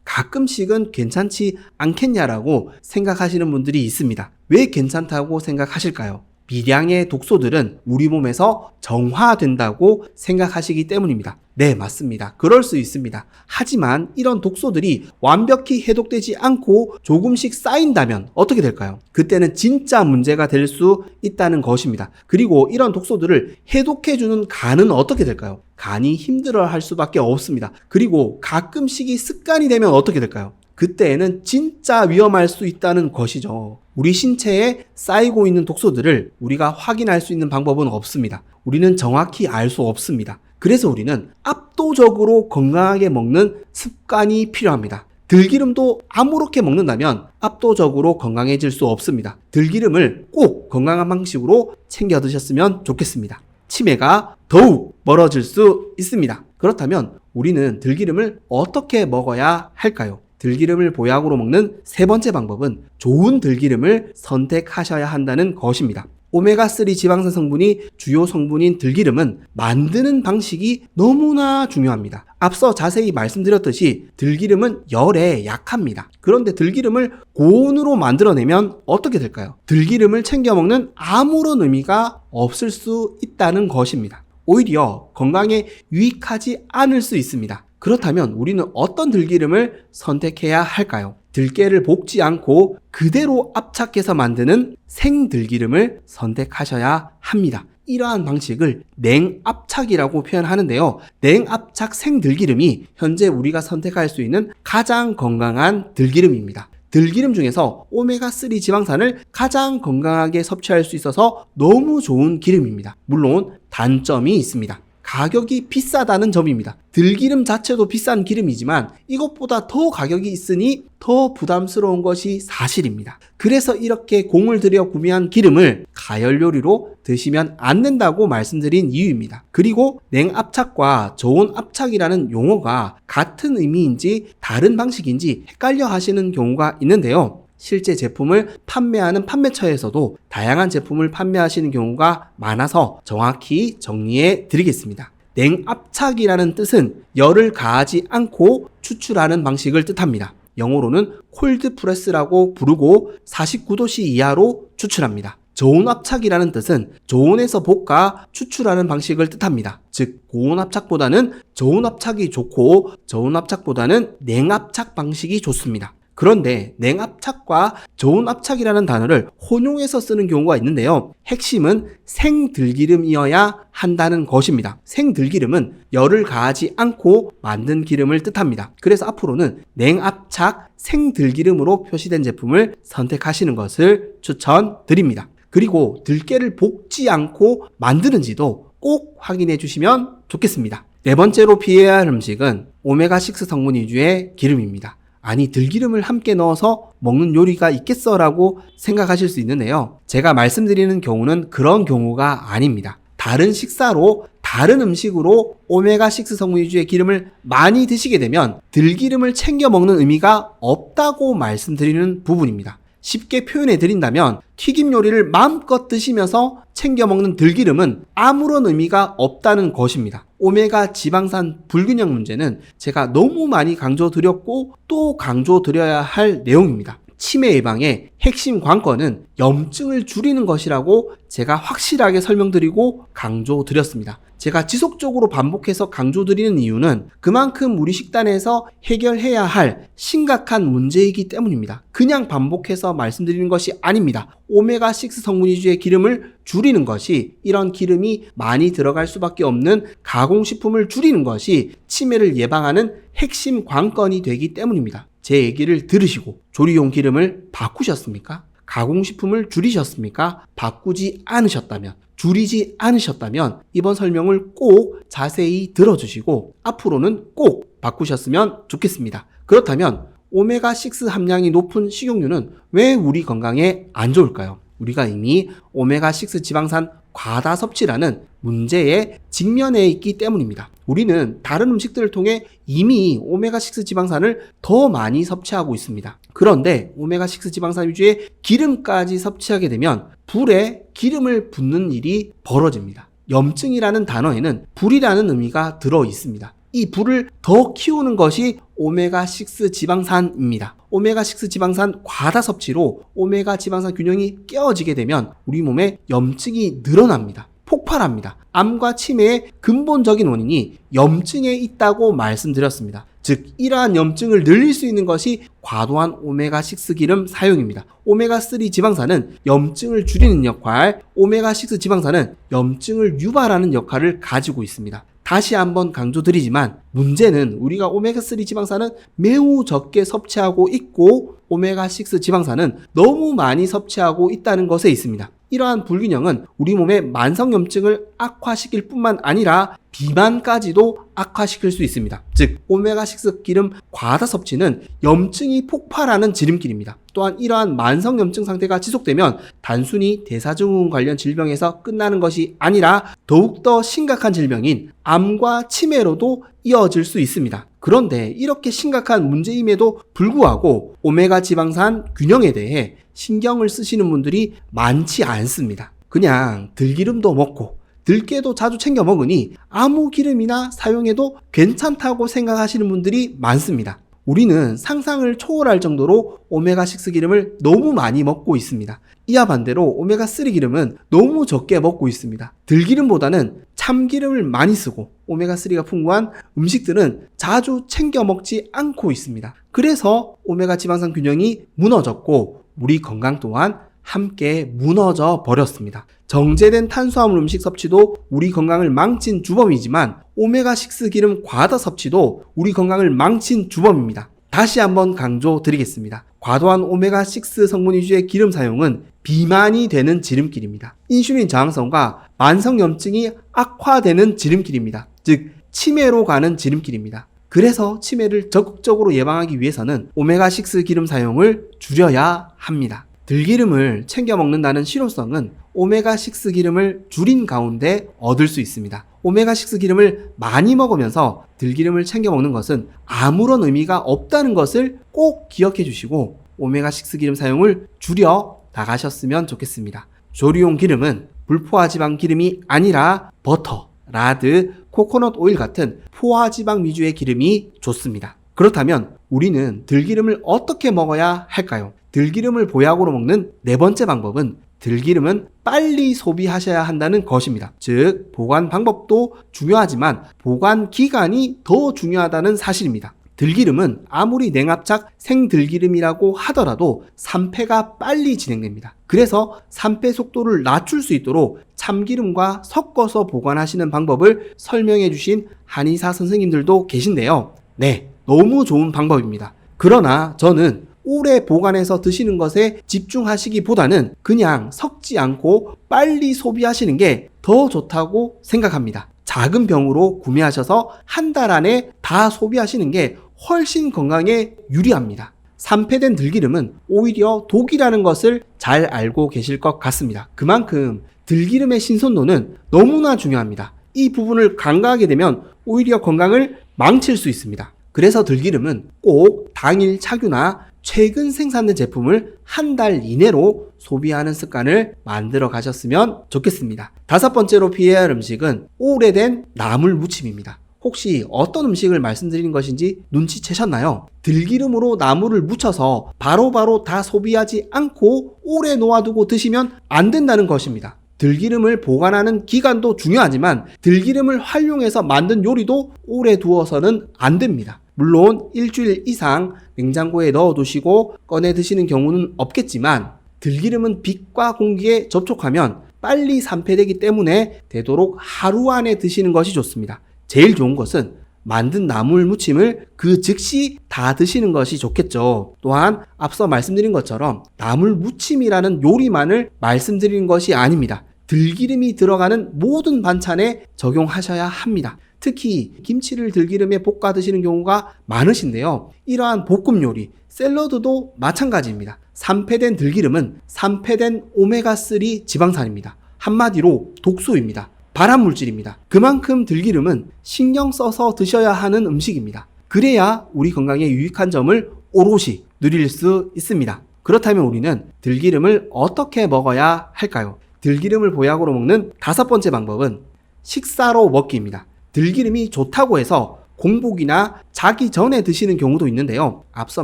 [SPEAKER 1] 가끔씩은 괜찮지 않겠냐라고 생각하시는 분들이 있습니다. 왜 괜찮다고 생각하실까요? 미량의 독소들은 우리 몸에서 정화된다고 생각하시기 때문입니다. 네, 맞습니다. 그럴 수 있습니다. 하지만 이런 독소들이 완벽히 해독되지 않고 조금씩 쌓인다면 어떻게 될까요? 그때는 진짜 문제가 될 수 있다는 것입니다. 그리고 이런 독소들을 해독해주는 간은 어떻게 될까요? 간이 힘들어할 수밖에 없습니다. 그리고 가끔씩이 습관이 되면 어떻게 될까요? 그때에는 진짜 위험할 수 있다는 것이죠. 우리 신체에 쌓이고 있는 독소들을 우리가 확인할 수 있는 방법은 없습니다. 우리는 정확히 알 수 없습니다. 그래서 우리는 압도적으로 건강하게 먹는 습관이 필요합니다. 들기름도 아무렇게 먹는다면 압도적으로 건강해질 수 없습니다. 들기름을 꼭 건강한 방식으로 챙겨 드셨으면 좋겠습니다. 치매가 더욱 멀어질 수 있습니다. 그렇다면 우리는 들기름을 어떻게 먹어야 할까요? 들기름을 보약으로 먹는 세 번째 방법은 좋은 들기름을 선택하셔야 한다는 것입니다. 오메가3 지방산 성분이 주요 성분인 들기름은 만드는 방식이 너무나 중요합니다. 앞서 자세히 말씀드렸듯이 들기름은 열에 약합니다. 그런데 들기름을 고온으로 만들어내면 어떻게 될까요? 들기름을 챙겨 먹는 아무런 의미가 없을 수 있다는 것입니다. 오히려 건강에 유익하지 않을 수 있습니다. 그렇다면 우리는 어떤 들기름을 선택해야 할까요? 들깨를 볶지 않고 그대로 압착해서 만드는 생들기름을 선택하셔야 합니다. 이러한 방식을 냉압착이라고 표현하는데요. 냉압착 생들기름이 현재 우리가 선택할 수 있는 가장 건강한 들기름입니다. 들기름 중에서 오메가3 지방산을 가장 건강하게 섭취할 수 있어서 너무 좋은 기름입니다. 물론 단점이 있습니다. 가격이 비싸다는 점입니다. 들기름 자체도 비싼 기름이지만 이것보다 더 가격이 있으니 더 부담스러운 것이 사실입니다. 그래서 이렇게 공을 들여 구매한 기름을 가열 요리로 드시면 안 된다고 말씀드린 이유입니다. 그리고 냉압착과 저온압착이라는 용어가 같은 의미인지 다른 방식인지 헷갈려 하시는 경우가 있는데요. 실제 제품을 판매하는 판매처에서도 다양한 제품을 판매하시는 경우가 많아서 정확히 정리해 드리겠습니다. 냉압착이라는 뜻은 열을 가하지 않고 추출하는 방식을 뜻합니다. 영어로는 콜드 프레스라고 부르고 49도씨 이하로 추출합니다. 저온압착이라는 뜻은 저온에서 볶아 추출하는 방식을 뜻합니다. 즉 고온압착보다는 저온압착이 좋고 저온압착보다는 냉압착 방식이 좋습니다. 그런데 냉압착과 저온압착이라는 단어를 혼용해서 쓰는 경우가 있는데요. 핵심은 생들기름이어야 한다는 것입니다. 생들기름은 열을 가하지 않고 만든 기름을 뜻합니다. 그래서 앞으로는 냉압착 생들기름으로 표시된 제품을 선택하시는 것을 추천드립니다. 그리고 들깨를 볶지 않고 만드는지도 꼭 확인해 주시면 좋겠습니다. 네 번째로 피해야 할 음식은 오메가6 성분 위주의 기름입니다. 아니 들기름을 함께 넣어서 먹는 요리가 있겠어 라고 생각하실 수 있는데요. 제가 말씀드리는 경우는 그런 경우가 아닙니다. 다른 식사로 다른 음식으로 오메가6 성분 위주의 기름을 많이 드시게 되면 들기름을 챙겨 먹는 의미가 없다고 말씀드리는 부분입니다. 쉽게 표현해 드린다면 튀김 요리를 마음껏 드시면서 챙겨 먹는 들기름은 아무런 의미가 없다는 것입니다. 오메가 지방산 불균형 문제는 제가 너무 많이 강조드렸고 또 강조드려야 할 내용입니다. 치매 예방의 핵심 관건은 염증을 줄이는 것이라고 제가 확실하게 설명드리고 강조드렸습니다. 제가 지속적으로 반복해서 강조드리는 이유는 그만큼 우리 식단에서 해결해야 할 심각한 문제이기 때문입니다. 그냥 반복해서 말씀드리는 것이 아닙니다. 오메가6 성분 위주의 기름을 줄이는 것이, 이런 기름이 많이 들어갈 수밖에 없는 가공식품을 줄이는 것이 치매를 예방하는 핵심 관건이 되기 때문입니다. 제 얘기를 들으시고 조리용 기름을 바꾸셨습니까? 가공식품을 줄이셨습니까? 바꾸지 않으셨다면, 줄이지 않으셨다면 이번 설명을 꼭 자세히 들어주시고 앞으로는 꼭 바꾸셨으면 좋겠습니다. 그렇다면 오메가6 함량이 높은 식용유는 왜 우리 건강에 안 좋을까요? 우리가 이미 오메가6 지방산 과다 섭취라는 문제에 직면해 있기 때문입니다. 우리는 다른 음식들을 통해 이미 오메가6 지방산을 더 많이 섭취하고 있습니다. 그런데 오메가6 지방산 위주의 기름까지 섭취하게 되면 불에 기름을 붓는 일이 벌어집니다. 염증이라는 단어에는 불이라는 의미가 들어 있습니다. 이 불을 더 키우는 것이 오메가6 지방산입니다. 오메가6 지방산 과다 섭취로 오메가 지방산 균형이 깨어지게 되면 우리 몸에 염증이 늘어납니다. 폭발합니다. 암과 치매의 근본적인 원인이 염증에 있다고 말씀드렸습니다. 즉 이러한 염증을 늘릴 수 있는 것이 과도한 오메가6 기름 사용입니다. 오메가3 지방산은 염증을 줄이는 역할, 오메가6 지방산은 염증을 유발하는 역할을 가지고 있습니다. 다시 한번 강조드리지만 문제는 우리가 오메가3 지방산은 매우 적게 섭취하고 있고 오메가6 지방산은 너무 많이 섭취하고 있다는 것에 있습니다. 이러한 불균형은 우리 몸의 만성염증을 악화시킬 뿐만 아니라 비만까지도 악화시킬 수 있습니다. 즉 오메가6 기름 과다 섭취는 염증이 폭발하는 지름길입니다. 또한 이러한 만성염증 상태가 지속되면 단순히 대사증후군 관련 질병에서 끝나는 것이 아니라 더욱더 심각한 질병인 암과 치매로도 이어질 수 있습니다. 그런데 이렇게 심각한 문제임에도 불구하고 오메가 지방산 균형에 대해 신경을 쓰시는 분들이 많지 않습니다. 그냥 들기름도 먹고 들깨도 자주 챙겨 먹으니 아무 기름이나 사용해도 괜찮다고 생각하시는 분들이 많습니다. 우리는 상상을 초월할 정도로 오메가6 기름을 너무 많이 먹고 있습니다. 이와 반대로 오메가3 기름은 너무 적게 먹고 있습니다. 들기름보다는 참기름을 많이 쓰고 오메가3가 풍부한 음식들은 자주 챙겨 먹지 않고 있습니다. 그래서 오메가 지방산 균형이 무너졌고 우리 건강 또한 함께 무너져 버렸습니다. 정제된 탄수화물 음식 섭취도 우리 건강을 망친 주범이지만 오메가6 기름 과다 섭취도 우리 건강을 망친 주범입니다. 다시 한번 강조드리겠습니다. 과도한 오메가6 성분 위주의 기름 사용은 비만이 되는 지름길입니다. 인슐린 저항성과 만성염증이 악화되는 지름길입니다. 즉 치매로 가는 지름길입니다. 그래서 치매를 적극적으로 예방하기 위해서는 오메가6 기름 사용을 줄여야 합니다. 들기름을 챙겨 먹는다는 실효성은 오메가6 기름을 줄인 가운데 얻을 수 있습니다. 오메가6 기름을 많이 먹으면서 들기름을 챙겨 먹는 것은 아무런 의미가 없다는 것을 꼭 기억해 주시고 오메가6 기름 사용을 줄여 나가셨으면 좋겠습니다. 조리용 기름은 불포화지방 기름이 아니라 버터, 라드, 코코넛 오일 같은 포화지방 위주의 기름이 좋습니다. 그렇다면 우리는 들기름을 어떻게 먹어야 할까요? 들기름을 보약으로 먹는 네 번째 방법은 들기름은 빨리 소비하셔야 한다는 것입니다. 즉 보관 방법도 중요하지만 보관 기간이 더 중요하다는 사실입니다. 들기름은 아무리 냉압착 생들기름이라고 하더라도 산패가 빨리 진행됩니다. 그래서 산패 속도를 낮출 수 있도록 참기름과 섞어서 보관하시는 방법을 설명해 주신 한의사 선생님들도 계신데요. 네, 너무 좋은 방법입니다. 그러나 저는 오래 보관해서 드시는 것에 집중하시기보다는 그냥 섞지 않고 빨리 소비하시는 게 더 좋다고 생각합니다. 작은 병으로 구매하셔서 한 달 안에 다 소비하시는 게 훨씬 건강에 유리합니다. 산패된 들기름은 오히려 독이라는 것을 잘 알고 계실 것 같습니다. 그만큼 들기름의 신선도는 너무나 중요합니다. 이 부분을 간과하게 되면 오히려 건강을 망칠 수 있습니다. 그래서 들기름은 꼭 당일 착유나 최근 생산된 제품을 한 달 이내로 소비하는 습관을 만들어 가셨으면 좋겠습니다. 다섯 번째로 피해야 할 음식은 오래된 나물 무침입니다. 혹시 어떤 음식을 말씀드리는 것인지 눈치채셨나요? 들기름으로 나물을 무쳐서 바로바로 다 소비하지 않고 오래 놓아두고 드시면 안 된다는 것입니다. 들기름을 보관하는 기간도 중요하지만 들기름을 활용해서 만든 요리도 오래 두어서는 안 됩니다. 물론 일주일 이상 냉장고에 넣어두시고 꺼내 드시는 경우는 없겠지만 들기름은 빛과 공기에 접촉하면 빨리 산패되기 때문에 되도록 하루 안에 드시는 것이 좋습니다. 제일 좋은 것은 만든 나물 무침을 그 즉시 다 드시는 것이 좋겠죠. 또한 앞서 말씀드린 것처럼 나물 무침이라는 요리만을 말씀드리는 것이 아닙니다. 들기름이 들어가는 모든 반찬에 적용하셔야 합니다. 특히 김치를 들기름에 볶아 드시는 경우가 많으신데요. 이러한 볶음 요리, 샐러드도 마찬가지입니다. 산패된 들기름은 산패된 오메가3 지방산입니다. 한마디로 독소입니다. 발암물질입니다. 그만큼 들기름은 신경 써서 드셔야 하는 음식입니다. 그래야 우리 건강에 유익한 점을 오롯이 누릴 수 있습니다. 그렇다면 우리는 들기름을 어떻게 먹어야 할까요? 들기름을 보약으로 먹는 다섯 번째 방법은 식사로 먹기입니다. 들기름이 좋다고 해서 공복이나 자기 전에 드시는 경우도 있는데요. 앞서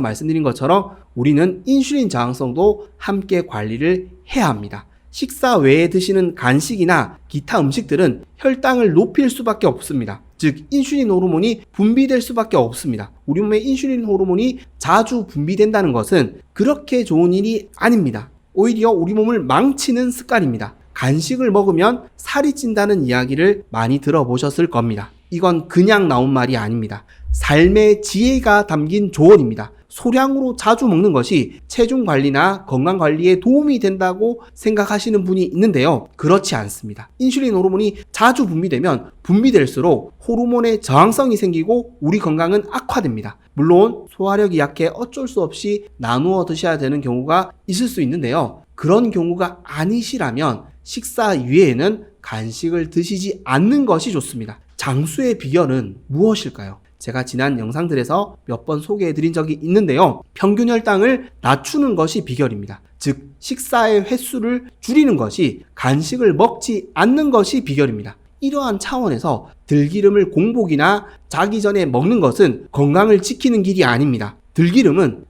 [SPEAKER 1] 말씀드린 것처럼 우리는 인슐린 저항성도 함께 관리를 해야 합니다. 식사 외에 드시는 간식이나 기타 음식들은 혈당을 높일 수밖에 없습니다. 즉 인슐린 호르몬이 분비될 수밖에 없습니다. 우리 몸에 인슐린 호르몬이 자주 분비된다는 것은 그렇게 좋은 일이 아닙니다. 오히려 우리 몸을 망치는 습관입니다. 간식을 먹으면 살이 찐다는 이야기를 많이 들어보셨을 겁니다. 이건 그냥 나온 말이 아닙니다. 삶의 지혜가 담긴 조언입니다. 소량으로 자주 먹는 것이 체중 관리나 건강 관리에 도움이 된다고 생각하시는 분이 있는데요. 그렇지 않습니다. 인슐린 호르몬이 자주 분비되면 분비될수록 호르몬의 저항성이 생기고 우리 건강은 악화됩니다. 물론 소화력이 약해 어쩔 수 없이 나누어 드셔야 되는 경우가 있을 수 있는데요. 그런 경우가 아니시라면 식사 이외에는 간식을 드시지 않는 것이 좋습니다. 장수의 비결은 무엇일까요? 제가 지난 영상들에서 몇 번 소개해드린 적이 있는데요. 평균 혈당을 낮추는 것이 비결입니다. 즉 식사의 횟수를 줄이는 것이 간식을 먹지 않는 것이 비결입니다. 이러한 차원에서 들기름을 공복이나 자기 전에 먹는 것은 건강을 지키는 길이 아닙니다. 들기름은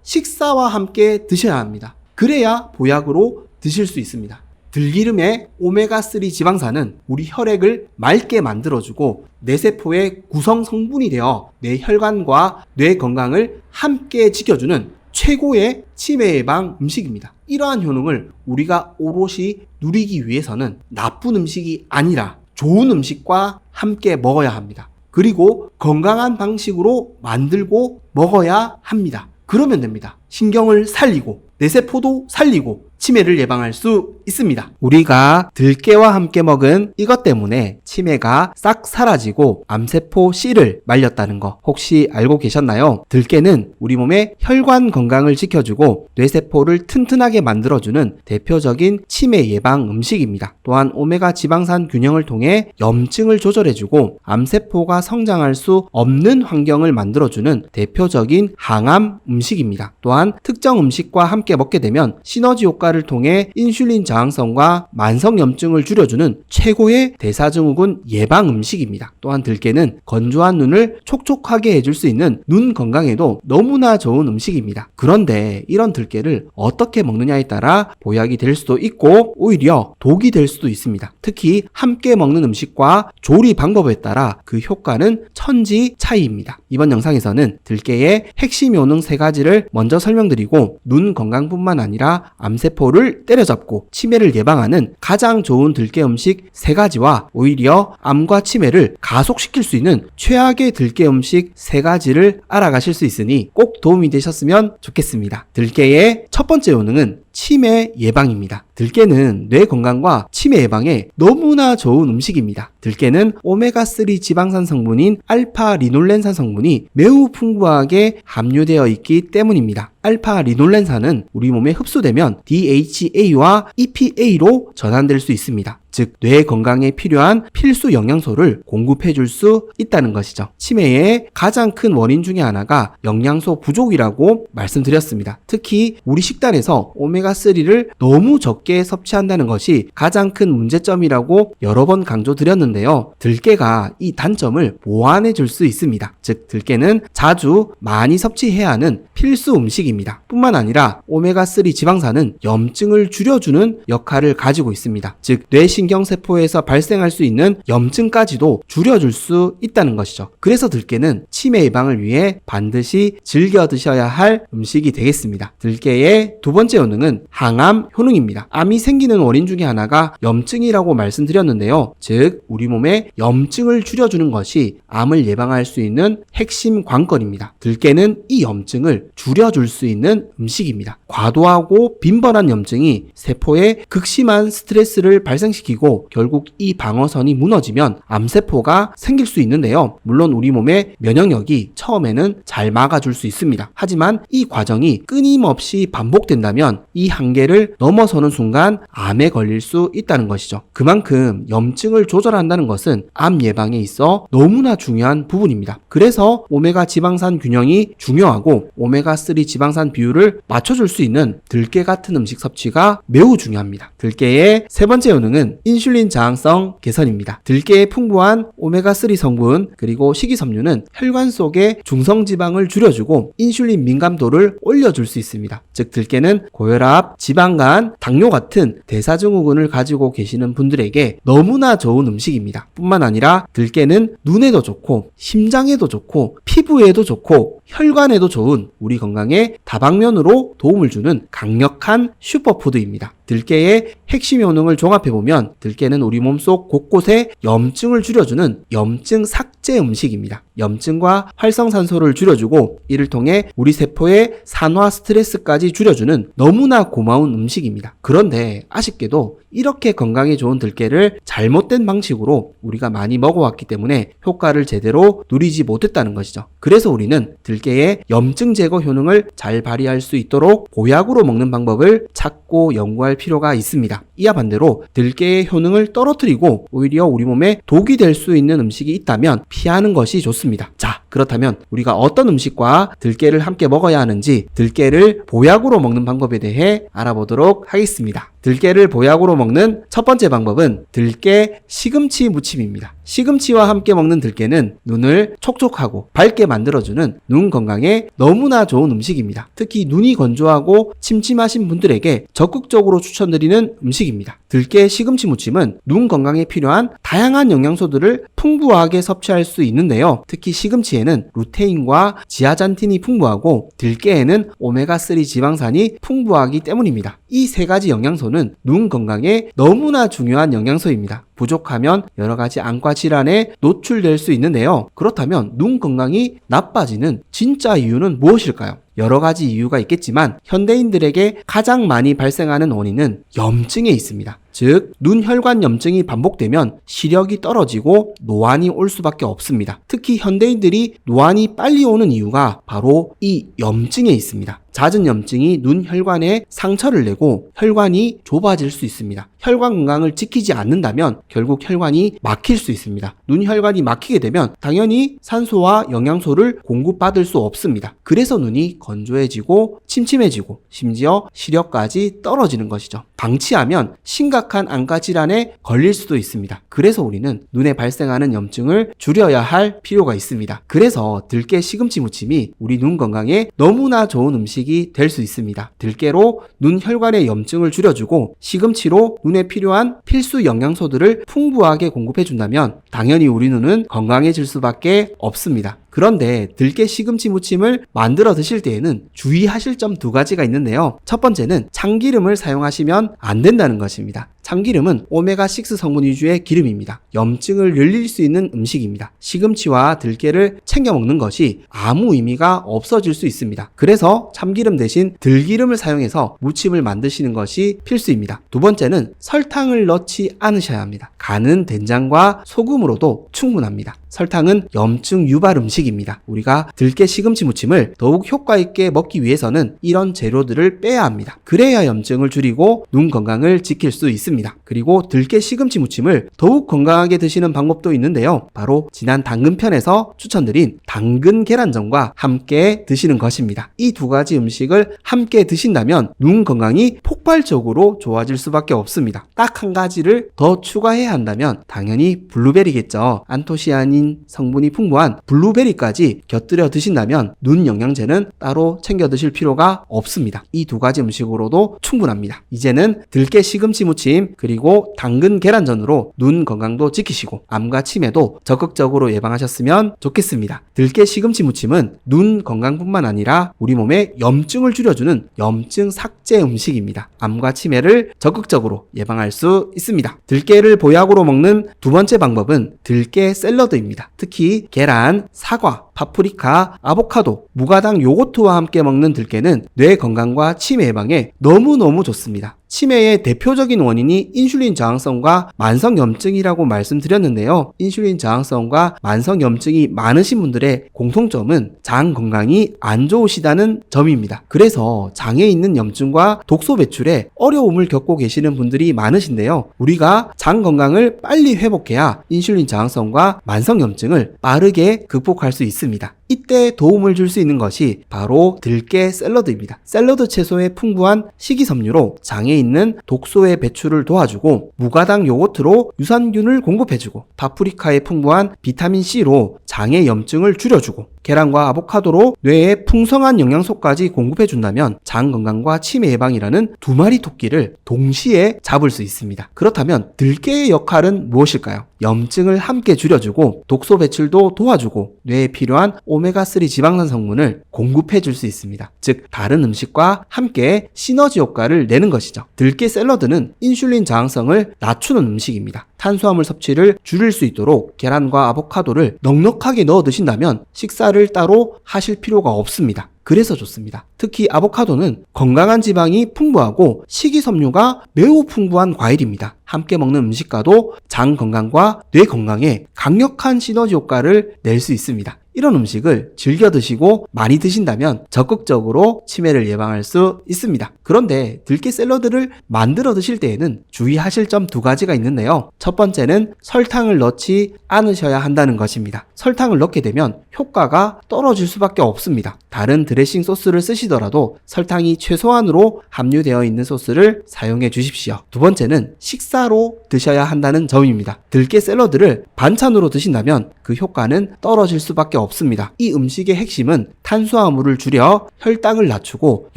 [SPEAKER 1] 식사와 함께 드셔야 합니다. 그래야 보약으로 드실 수 있습니다. 들기름의 오메가3 지방산은 우리 혈액을 맑게 만들어주고 뇌세포의 구성 성분이 되어 뇌 혈관과 뇌 건강을 함께 지켜주는 최고의 치매 예방 음식입니다. 이러한 효능을 우리가 오롯이 누리기 위해서는 나쁜 음식이 아니라 좋은 음식과 함께 먹어야 합니다. 그리고 건강한 방식으로 만들고 먹어야 합니다. 그러면 됩니다. 신경을 살리고 뇌세포도 살리고 치매를 예방할 수 있습니다. 우리가 들깨와 함께 먹은 이것 때문에 치매가 싹 사라지고 암세포 C를 말렸다는 거 혹시 알고 계셨나요? 들깨는 우리 몸의 혈관 건강을 지켜주고 뇌세포를 튼튼하게 만들어주는 대표적인 치매 예방 음식입니다. 또한 오메가 지방산 균형을 통해 염증을 조절해주고 암세포가 성장할 수 없는 환경을 만들어주는 대표적인 항암 음식입니다. 또한 특정 음식과 함께 먹게 되면 시너지 효과를 통해 인슐린 저항성과 만성염증을 줄여주는 최고의 대사증후군 예방 음식입니다. 또한 들깨는 건조한 눈을 촉촉하게 해줄 수 있는 눈 건강에도 너무나 좋은 음식입니다. 그런데 이런 들깨를 어떻게 먹느냐에 따라 보약이 될 수도 있고 오히려 독이 될 수도 있습니다. 특히 함께 먹는 음식과 조리 방법에 따라 그 효과는 천지 차이입니다. 이번 영상에서는 들깨의 핵심 효능 3가지를 먼저 설명드리고 눈 건강뿐만 아니라 암세포를 때려잡고 치매를 예방하는 가장 좋은 들깨 음식 3가지와 오히려 암과 치매를 가속시킬 수 있는 최악의 들깨 음식 3가지를 알아가실 수 있으니 꼭 도움이 되셨으면 좋겠습니다. 들깨의 첫 번째 효능은 치매 예방입니다. 들깨는 뇌 건강과 치매 예방에 너무나 좋은 음식입니다. 들깨는 오메가3 지방산 성분인 알파 리놀렌산 성분이 매우 풍부하게 함유되어 있기 때문입니다. 알파 리놀렌산은 우리 몸에 흡수되면 DHA와 EPA로 전환될 수 있습니다. 즉 뇌 건강에 필요한 필수 영양소를 공급해 줄 수 있다는 것이죠. 치매의 가장 큰 원인 중에 하나가 영양소 부족이라고 말씀드렸습니다. 특히 우리 식단에서 오메가3를 너무 적게 섭취한다는 것이 가장 큰 문제점이라고 여러 번 강조드렸는데요. 들깨가 이 단점을 보완해 줄 수 있습니다. 즉 들깨는 자주 많이 섭취해야 하는 필수 음식입니다. 뿐만 아니라 오메가3 지방산은 염증을 줄여주는 역할을 가지고 있습니다. 즉 뇌신경세포에서 발생할 수 있는 염증까지도 줄여줄 수 있다는 것이죠. 그래서 들깨는 치매 예방을 위해 반드시 즐겨 드셔야 할 음식이 되겠습니다. 들깨의 두 번째 효능은 항암 효능입니다. 암이 생기는 원인 중에 하나가 염증이라고 말씀드렸는데요. 즉 우리 몸에 염증을 줄여주는 것이 암을 예방할 수 있는 핵심 관건입니다. 들깨는 이 염증을 줄여줄 수 있는 음식입니다. 과도하고 빈번한 염증이 세포에 극심한 스트레스를 발생시키고 결국 이 방어선이 무너지면 암세포가 생길 수 있는데요. 물론 우리 몸의 면역력이 처음에는 잘 막아줄 수 있습니다. 하지만 이 과정이 끊임없이 반복된다면 이 한계를 넘어서는 순간 암에 걸릴 수 있다는 것이죠. 그만큼 염증을 조절한다는 것은 암 예방에 있어 너무나 중요한 부분입니다. 그래서 오메가 지방산 균형이 중요하고 오메가3 지방산 비율을 맞춰줄 수 있는 들깨 같은 음식 섭취가 매우 중요합니다. 들깨의 세 번째 효능은 인슐린 저항성 개선입니다. 들깨의 풍부한 오메가3 성분 그리고 식이섬유는 혈관 속의 중성지방을 줄여주고 인슐린 민감도를 올려줄 수 있습니다. 즉 들깨는 고혈압, 지방간, 당뇨 같은 대사증후군을 가지고 계시는 분들에게 너무나 좋은 음식입니다. 뿐만 아니라 들깨는 눈에도 좋고 심장에도 좋고 피부에도 좋고 혈관에도 좋은 우리 건강에 다방면으로 도움을 주는 강력한 슈퍼푸드입니다. 들깨의 핵심 효능을 종합해보면 들깨는 우리 몸속 곳곳에 염증을 줄여주는 염증 삭제 음식입니다. 염증과 활성산소를 줄여주고 이를 통해 우리 세포의 산화 스트레스까지 줄여주는 너무나 고마운 음식입니다. 그런데 아쉽게도 이렇게 건강에 좋은 들깨를 잘못된 방식으로 우리가 많이 먹어왔기 때문에 효과를 제대로 누리지 못했다는 것이죠. 그래서 우리는 들깨의 염증 제거 효능을 잘 발휘할 수 있도록 보약으로 먹는 방법을 찾고 연구할 필요가 있습니다. 이와 반대로 들깨의 효능을 떨어뜨리고 오히려 우리 몸에 독이 될 수 있는 음식이 있다면 피하는 것이 좋습니다. 자, 그렇다면 우리가 어떤 음식과 들깨를 함께 먹어야 하는지 들깨를 보약으로 먹는 방법에 대해 알아보도록 하겠습니다. 들깨를 보약으로 먹는 첫 번째 방법은 들깨 시금치 무침입니다. 시금치와 함께 먹는 들깨는 눈을 촉촉하고 밝게 만들어주는 눈 건강에 너무나 좋은 음식입니다. 특히 눈이 건조하고 침침하신 분들에게 적극적으로 추천드리는 음식입니다. 들깨 시금치 무침은 눈 건강에 필요한 다양한 영양소들을 풍부하게 섭취할 수 있는데요. 특히 시금치에는 루테인과 지아잔틴이 풍부하고 들깨에는 오메가3 지방산이 풍부하기 때문입니다. 이 세 가지 영양소는 눈 건강에 너무나 중요한 영양소입니다. 부족하면 여러 가지 안과 질환에 노출될 수 있는데요. 그렇다면 눈 건강이 나빠지는 진짜 이유는 무엇일까요? 여러 가지 이유가 있겠지만 현대인들에게 가장 많이 발생하는 원인은 염증에 있습니다. 즉, 눈 혈관 염증이 반복되면 시력이 떨어지고 노안이 올 수밖에 없습니다. 특히 현대인들이 노안이 빨리 오는 이유가 바로 이 염증에 있습니다. 잦은 염증이 눈 혈관에 상처를 내고 혈관이 좁아질 수 있습니다. 혈관 건강을 지키지 않는다면 결국 혈관이 막힐 수 있습니다. 눈 혈관이 막히게 되면 당연히 산소와 영양소를 공급받을 수 없습니다. 그래서 눈이 건조해지고 침침해지고 심지어 시력까지 떨어지는 것이죠. 방치하면 심각한 안과 질환에 걸릴 수도 있습니다. 그래서 우리는 눈에 발생하는 염증을 줄여야 할 필요가 있습니다. 그래서 들깨 시금치 무침이 우리 눈 건강에 너무나 좋은 음식이 될 수 있습니다. 들깨로 눈 혈관의 염증을 줄여주고 시금치로 눈에 필요한 필수 영양소들을 풍부하게 공급해준다면 당연히 우리 눈은 건강해질 수밖에 없습니다. 그런데 들깨 시금치 무침을 만들어 드실 때에는 주의하실 점 두 가지가 있는데요. 첫 번째는 참기름을 사용하시면 안 된다는 것입니다. 참기름은 오메가6 성분 위주의 기름입니다. 염증을 늘릴 수 있는 음식입니다. 시금치와 들깨를 챙겨 먹는 것이 아무 의미가 없어질 수 있습니다. 그래서 참기름 대신 들기름을 사용해서 무침을 만드시는 것이 필수입니다. 두 번째는 설탕을 넣지 않으셔야 합니다. 간은 된장과 소금으로도 충분합니다. 설탕은 염증 유발 음식입니다. 우리가 들깨 시금치 무침을 더욱 효과 있게 먹기 위해서는 이런 재료들을 빼야 합니다. 그래야 염증을 줄이고 눈 건강을 지킬 수 있습니다. 있습니다. 그리고 들깨 시금치 무침을 더욱 건강하게 드시는 방법도 있는데요. 바로 지난 당근편에서 추천드린 당근 계란전과 함께 드시는 것입니다. 이 두 가지 음식을 함께 드신다면 눈 건강이 폭발적으로 좋아질 수밖에 없습니다. 딱 한 가지를 더 추가해야 한다면 당연히 블루베리겠죠. 안토시아닌 성분이 풍부한 블루베리까지 곁들여 드신다면 눈 영양제는 따로 챙겨 드실 필요가 없습니다. 이 두 가지 음식으로도 충분합니다. 이제는 들깨 시금치 무침 그리고 당근 계란전으로 눈 건강도 지키시고 암과 치매도 적극적으로 예방하셨으면 좋겠습니다. 들깨 시금치 무침은 눈 건강뿐만 아니라 우리 몸에 염증을 줄여주는 염증 삭제 음식입니다. 암과 치매를 적극적으로 예방할 수 있습니다. 들깨를 보약으로 먹는 두 번째 방법은 들깨 샐러드입니다. 특히 계란, 사과, 파프리카, 아보카도, 무가당 요거트와 함께 먹는 들깨는 뇌 건강과 치매 예방에 너무너무 좋습니다. 치매의 대표적인 원인이 인슐린 저항성과 만성염증이라고 말씀드렸는데요. 인슐린 저항성과 만성염증이 많으신 분들의 공통점은 장 건강이 안 좋으시다는 점입니다. 그래서 장에 있는 염증과 독소 배출에 어려움을 겪고 계시는 분들이 많으신데요. 우리가 장 건강을 빨리 회복해야 인슐린 저항성과 만성염증을 빠르게 극복할 수 있습니다. 이때 도움을 줄 수 있는 것이 바로 들깨 샐러드입니다. 샐러드 채소의 풍부한 식이섬유로 장에 있는 독소의 배출을 도와주고 무가당 요거트로 유산균을 공급해주고 파프리카의 풍부한 비타민C로 장의 염증을 줄여주고 계란과 아보카도로 뇌에 풍성한 영양소까지 공급해준다면 장 건강과 치매 예방이라는 두 마리 토끼를 동시에 잡을 수 있습니다. 그렇다면 들깨의 역할은 무엇일까요? 염증을 함께 줄여주고 독소 배출도 도와주고 뇌에 필요한 오메가3 지방산 성분을 공급해줄 수 있습니다. 즉 다른 음식과 함께 시너지 효과를 내는 것이죠. 들깨 샐러드는 인슐린 저항성을 낮추는 음식입니다. 탄수화물 섭취를 줄일 수 있도록 계란과 아보카도를 넉넉하게 넣어 드신다면 식사를 따로 하실 필요가 없습니다. 그래서 좋습니다. 특히 아보카도는 건강한 지방이 풍부하고 식이섬유가 매우 풍부한 과일입니다. 함께 먹는 음식과도 장 건강과 뇌 건강에 강력한 시너지 효과를 낼 수 있습니다. 이런 음식을 즐겨 드시고 많이 드신다면 적극적으로 치매를 예방할 수 있습니다. 그런데 들깨 샐러드를 만들어 드실 때에는 주의하실 점 두 가지가 있는데요. 첫 번째는 설탕을 넣지 않으셔야 한다는 것입니다. 설탕을 넣게 되면 효과가 떨어질 수밖에 없습니다. 다른 드레싱 소스를 쓰시더라도 설탕이 최소한으로 함유되어 있는 소스를 사용해 주십시오. 두 번째는 식사로 드셔야 한다는 점입니다. 들깨 샐러드를 반찬으로 드신다면 그 효과는 떨어질 수밖에 없습니다. 이 음식의 핵심은 탄수화물을 줄여 혈당을 낮추고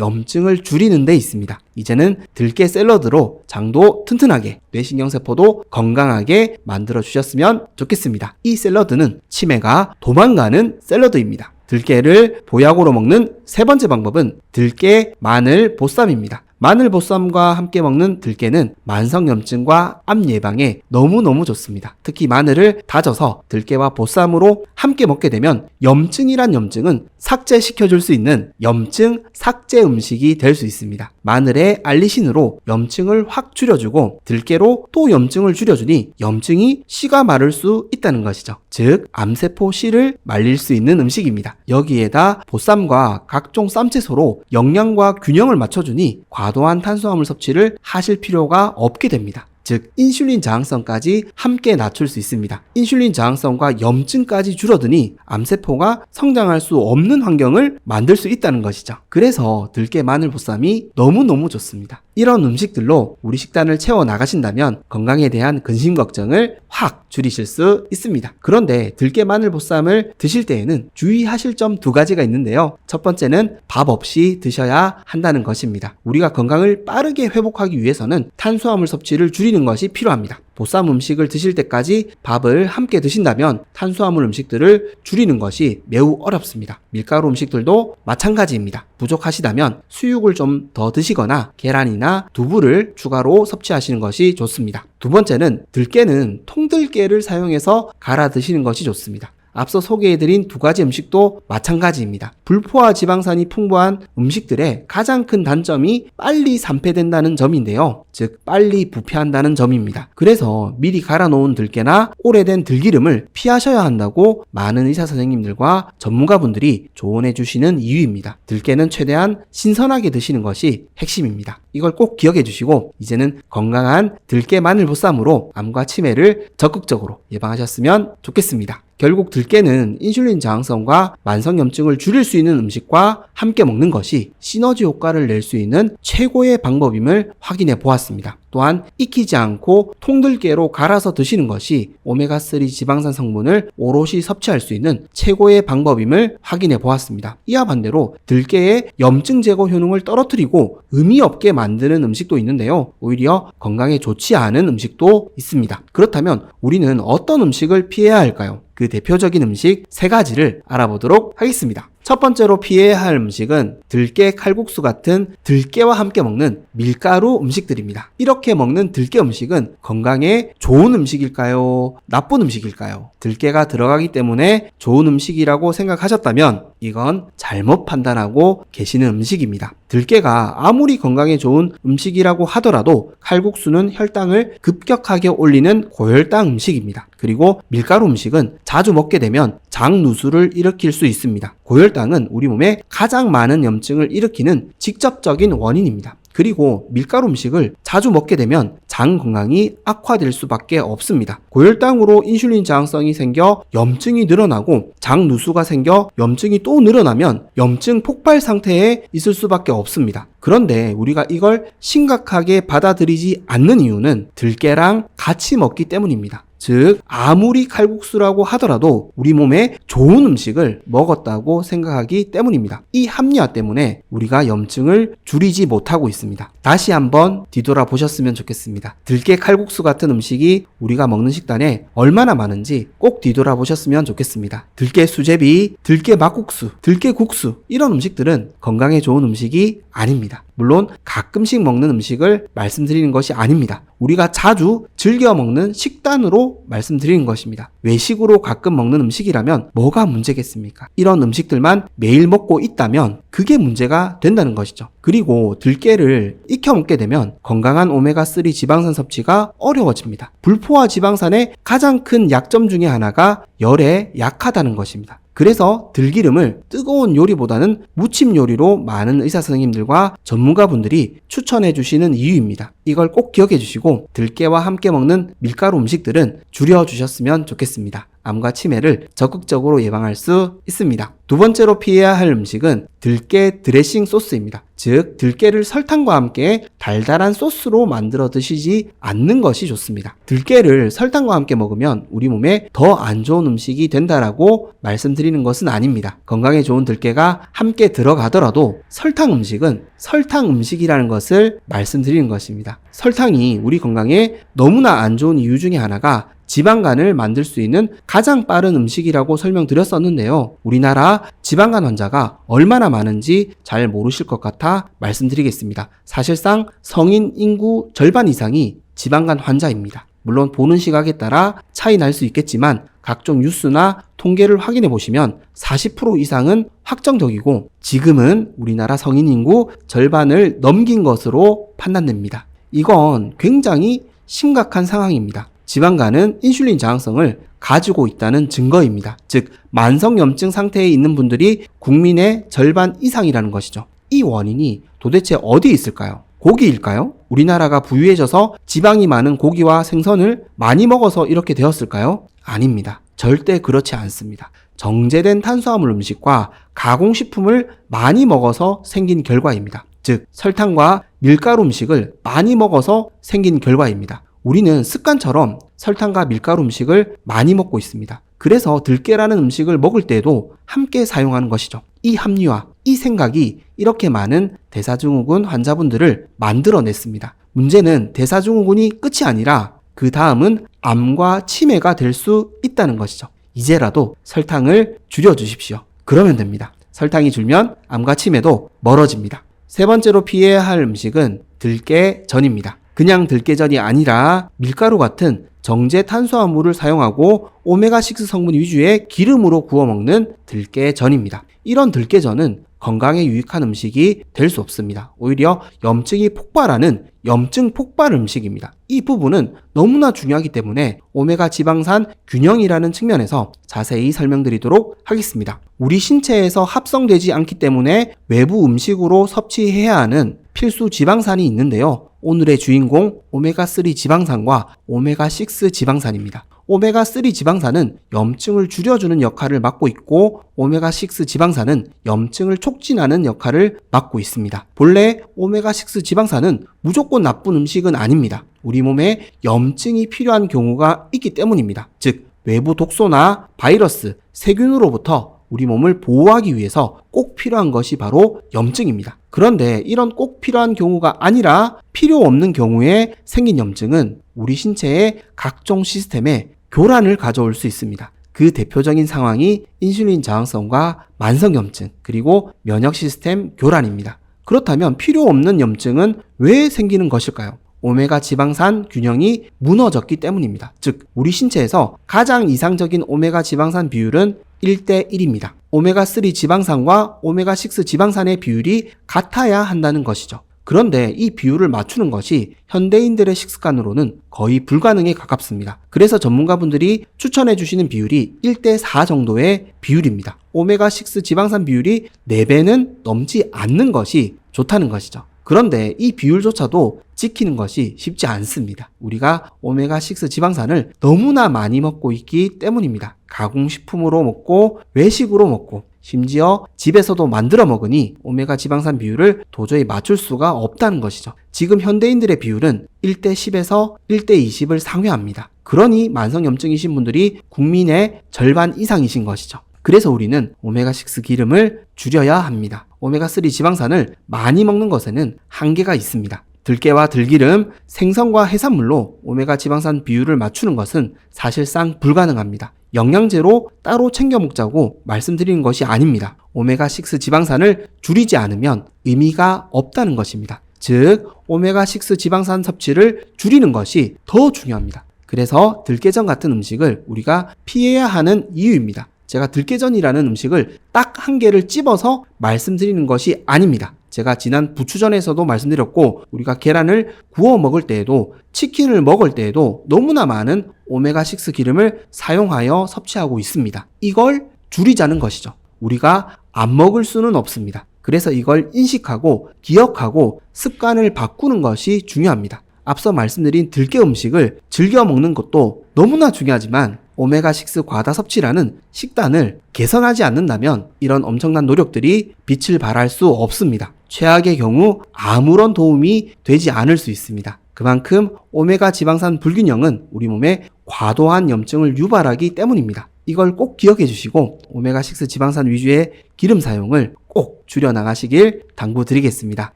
[SPEAKER 1] 염증을 줄이는 데 있습니다. 이제는 들깨 샐러드로 장도 튼튼하게 뇌신경세포도 건강하게 만들어 주셨으면 좋겠습니다. 이 샐러드는 치매가 도망가는 샐러드입니다. 들깨를 보약으로 먹는 세 번째 방법은 들깨 마늘 보쌈입니다. 마늘 보쌈과 함께 먹는 들깨는 만성염증과 암 예방에 너무너무 좋습니다. 특히 마늘을 다져서 들깨와 보쌈으로 함께 먹게 되면 염증이란 염증은 삭제시켜줄 수 있는 염증 삭제 음식이 될 수 있습니다. 마늘의 알리신으로 염증을 확 줄여주고 들깨로 또 염증을 줄여주니 염증이 씨가 마를 수 있다는 것이죠. 즉 암세포 씨를 말릴 수 있는 음식입니다. 여기에다 보쌈과 각종 쌈채소로 영양과 균형을 맞춰주니 과도한 탄수화물 섭취를 하실 필요가 없게 됩니다. 즉 인슐린 저항성까지 함께 낮출 수 있습니다. 인슐린 저항성과 염증까지 줄어드니 암세포가 성장할 수 없는 환경을 만들 수 있다는 것이죠. 그래서 들깨 마늘 보쌈이 너무너무 좋습니다. 이런 음식들로 우리 식단을 채워 나가신다면 건강에 대한 근심 걱정을 확 줄이실 수 있습니다. 그런데 들깨 마늘 보쌈을 드실 때에는 주의하실 점 두 가지가 있는데요. 첫 번째는 밥 없이 드셔야 한다는 것입니다. 우리가 건강을 빠르게 회복하기 위해서는 탄수화물 섭취를 줄이는 것이 필요합니다. 보쌈 음식을 드실 때까지 밥을 함께 드신다면 탄수화물 음식들을 줄이는 것이 매우 어렵습니다. 밀가루 음식들도 마찬가지입니다. 부족하시다면 수육을 좀 더 드시거나 계란이나 두부를 추가로 섭취하시는 것이 좋습니다. 두 번째는 들깨는 통들깨를 사용해서 갈아 드시는 것이 좋습니다. 앞서 소개해드린 두 가지 음식도 마찬가지입니다. 불포화 지방산이 풍부한 음식들의 가장 큰 단점이 빨리 산패된다는 점인데요. 즉 빨리 부패한다는 점입니다. 그래서 미리 갈아 놓은 들깨나 오래된 들기름을 피하셔야 한다고 많은 의사 선생님들과 전문가분들이 조언해 주시는 이유입니다. 들깨는 최대한 신선하게 드시는 것이 핵심입니다. 이걸 꼭 기억해 주시고 이제는 건강한 들깨 마늘보쌈으로 암과 치매를 적극적으로 예방하셨으면 좋겠습니다. 결국 들깨는 인슐린 저항성과 만성염증을 줄일 수 있는 음식과 함께 먹는 것이 시너지 효과를 낼 수 있는 최고의 방법임을 확인해 보았습니다. 또한 익히지 않고 통들깨로 갈아서 드시는 것이 오메가3 지방산 성분을 오롯이 섭취할 수 있는 최고의 방법임을 확인해 보았습니다. 이와 반대로 들깨의 염증 제거 효능을 떨어뜨리고 의미 없게 만드는 음식도 있는데요. 오히려 건강에 좋지 않은 음식도 있습니다. 그렇다면 우리는 어떤 음식을 피해야 할까요? 그 대표적인 음식 3가지를 알아보도록 하겠습니다. 첫 번째로 피해야 할 음식은 들깨 칼국수 같은 들깨와 함께 먹는 밀가루 음식들입니다. 이렇게 먹는 들깨 음식은 건강에 좋은 음식일까요? 나쁜 음식일까요? 들깨가 들어가기 때문에 좋은 음식이라고 생각하셨다면 이건 잘못 판단하고 계시는 음식입니다. 들깨가 아무리 건강에 좋은 음식이라고 하더라도 칼국수는 혈당을 급격하게 올리는 고혈당 음식입니다. 그리고 밀가루 음식은 자주 먹게 되면 장누수를 일으킬 수 있습니다. 고혈당은 우리 몸에 가장 많은 염증을 일으키는 직접적인 원인입니다. 그리고 밀가루 음식을 자주 먹게 되면 장 건강이 악화될 수밖에 없습니다. 고혈당으로 인슐린 저항성이 생겨 염증이 늘어나고 장 누수가 생겨 염증이 또 늘어나면 염증 폭발 상태에 있을 수밖에 없습니다. 그런데 우리가 이걸 심각하게 받아들이지 않는 이유는 들깨랑 같이 먹기 때문입니다. 즉 아무리 칼국수라고 하더라도 우리 몸에 좋은 음식을 먹었다고 생각하기 때문입니다. 이 합리화 때문에 우리가 염증을 줄이지 못하고 있습니다. 다시 한번 뒤돌아 보셨으면 좋겠습니다. 들깨 칼국수 같은 음식이 우리가 먹는 식단에 얼마나 많은지 꼭 뒤돌아 보셨으면 좋겠습니다. 들깨 수제비, 들깨 막국수, 들깨 국수 이런 음식들은 건강에 좋은 음식이 아닙니다. 물론 가끔씩 먹는 음식을 말씀드리는 것이 아닙니다. 우리가 자주 즐겨 먹는 식단으로 말씀드리는 것입니다. 외식으로 가끔 먹는 음식이라면 뭐가 문제겠습니까? 이런 음식들만 매일 먹고 있다면 그게 문제가 된다는 것이죠. 그리고 들깨를 익혀 먹게 되면 건강한 오메가3 지방산 섭취가 어려워집니다. 불포화 지방산의 가장 큰 약점 중에 하나가 열에 약하다는 것입니다. 그래서 들기름을 뜨거운 요리보다는 무침 요리로 많은 의사 선생님들과 전문가분들이 추천해 주시는 이유입니다. 이걸 꼭 기억해 주시고 들깨와 함께 먹는 밀가루 음식들은 줄여 주셨으면 좋겠습니다. 암과 치매를 적극적으로 예방할 수 있습니다. 두 번째로 피해야 할 음식은 들깨 드레싱 소스입니다. 즉 들깨를 설탕과 함께 달달한 소스로 만들어 드시지 않는 것이 좋습니다. 들깨를 설탕과 함께 먹으면 우리 몸에 더 안 좋은 음식이 된다라고 말씀드리는 것은 아닙니다. 건강에 좋은 들깨가 함께 들어가더라도 설탕 음식은 설탕 음식이라는 것을 말씀드리는 것입니다. 설탕이 우리 건강에 너무나 안 좋은 이유 중에 하나가 지방간을 만들 수 있는 가장 빠른 음식이라고 설명드렸었는데요. 우리나라 지방간 환자가 얼마나 많은지 잘 모르실 것 같아 말씀드리겠습니다. 사실상 성인 인구 절반 이상이 지방간 환자입니다. 물론 보는 시각에 따라 차이 날 수 있겠지만 각종 뉴스나 통계를 확인해 보시면 40% 이상은 확정적이고 지금은 우리나라 성인 인구 절반을 넘긴 것으로 판단됩니다. 이건 굉장히 심각한 상황입니다. 지방간은 인슐린 저항성을 가지고 있다는 증거입니다. 즉 만성염증 상태에 있는 분들이 국민의 절반 이상이라는 것이죠. 이 원인이 도대체 어디에 있을까요? 고기일까요? 우리나라가 부유해져서 지방이 많은 고기와 생선을 많이 먹어서 이렇게 되었을까요? 아닙니다. 절대 그렇지 않습니다. 정제된 탄수화물 음식과 가공식품을 많이 먹어서 생긴 결과입니다. 즉 설탕과 밀가루 음식을 많이 먹어서 생긴 결과입니다. 우리는 습관처럼 설탕과 밀가루 음식을 많이 먹고 있습니다. 그래서 들깨라는 음식을 먹을 때에도 함께 사용하는 것이죠. 이 합리화, 이 생각이 이렇게 많은 대사증후군 환자분들을 만들어냈습니다. 문제는 대사증후군이 끝이 아니라 그 다음은 암과 치매가 될 수 있다는 것이죠. 이제라도 설탕을 줄여주십시오. 그러면 됩니다. 설탕이 줄면 암과 치매도 멀어집니다. 세 번째로 피해야 할 음식은 들깨전입니다. 그냥 들깨전이 아니라 밀가루 같은 정제 탄수화물을 사용하고 오메가6 성분 위주의 기름으로 구워 먹는 들깨전입니다. 이런 들깨전은 건강에 유익한 음식이 될 수 없습니다. 오히려 염증이 폭발하는 염증 폭발 음식입니다. 이 부분은 너무나 중요하기 때문에 오메가 지방산 균형이라는 측면에서 자세히 설명드리도록 하겠습니다. 우리 신체에서 합성되지 않기 때문에 외부 음식으로 섭취해야 하는 필수 지방산이 있는데요. 오늘의 주인공 오메가3 지방산과 오메가6 지방산입니다. 오메가3 지방산은 염증을 줄여주는 역할을 맡고 있고 오메가6 지방산은 염증을 촉진하는 역할을 맡고 있습니다. 본래 오메가6 지방산은 무조건 나쁜 음식은 아닙니다. 우리 몸에 염증이 필요한 경우가 있기 때문입니다. 즉 외부 독소나 바이러스, 세균으로부터 우리 몸을 보호하기 위해서 꼭 필요한 것이 바로 염증입니다. 그런데 이런 꼭 필요한 경우가 아니라 필요 없는 경우에 생긴 염증은 우리 신체의 각종 시스템에 교란을 가져올 수 있습니다. 그 대표적인 상황이 인슐린 저항성과 만성염증 그리고 면역 시스템 교란입니다. 그렇다면 필요 없는 염증은 왜 생기는 것일까요? 오메가 지방산 균형이 무너졌기 때문입니다. 즉 우리 신체에서 가장 이상적인 오메가 지방산 비율은 1대1입니다. 오메가3 지방산과 오메가6 지방산의 비율이 같아야 한다는 것이죠. 그런데 이 비율을 맞추는 것이 현대인들의 식습관으로는 거의 불가능에 가깝습니다. 그래서 전문가분들이 추천해 주시는 비율이 1대4 정도의 비율입니다. 오메가6 지방산 비율이 4배는 넘지 않는 것이 좋다는 것이죠. 그런데 이 비율조차도 지키는 것이 쉽지 않습니다. 우리가 오메가6 지방산을 너무나 많이 먹고 있기 때문입니다. 가공식품으로 먹고 외식으로 먹고 심지어 집에서도 만들어 먹으니 오메가 지방산 비율을 도저히 맞출 수가 없다는 것이죠. 지금 현대인들의 비율은 1대10에서 1대20을 상회합니다. 그러니 만성염증이신 분들이 국민의 절반 이상이신 것이죠. 그래서 우리는 오메가6 기름을 줄여야 합니다. 오메가3 지방산을 많이 먹는 것에는 한계가 있습니다. 들깨와 들기름, 생선과 해산물로 오메가 지방산 비율을 맞추는 것은 사실상 불가능합니다. 영양제로 따로 챙겨 먹자고 말씀드리는 것이 아닙니다. 오메가6 지방산을 줄이지 않으면 의미가 없다는 것입니다. 즉, 오메가6 지방산 섭취를 줄이는 것이 더 중요합니다. 그래서 들깨전 같은 음식을 우리가 피해야 하는 이유입니다. 제가 들깨전이라는 음식을 딱 한 개를 찝어서 말씀드리는 것이 아닙니다. 제가 지난 부추전에서도 말씀드렸고 우리가 계란을 구워 먹을 때에도 치킨을 먹을 때에도 너무나 많은 오메가6 기름을 사용하여 섭취하고 있습니다. 이걸 줄이자는 것이죠. 우리가 안 먹을 수는 없습니다. 그래서 이걸 인식하고 기억하고 습관을 바꾸는 것이 중요합니다. 앞서 말씀드린 들깨 음식을 즐겨 먹는 것도 너무나 중요하지만 오메가6 과다 섭취라는 식단을 개선하지 않는다면 이런 엄청난 노력들이 빛을 발할 수 없습니다. 최악의 경우 아무런 도움이 되지 않을 수 있습니다. 그만큼 오메가 지방산 불균형은 우리 몸에 과도한 염증을 유발하기 때문입니다. 이걸 꼭 기억해 주시고 오메가6 지방산 위주의 기름 사용을 꼭 줄여나가시길 당부드리겠습니다.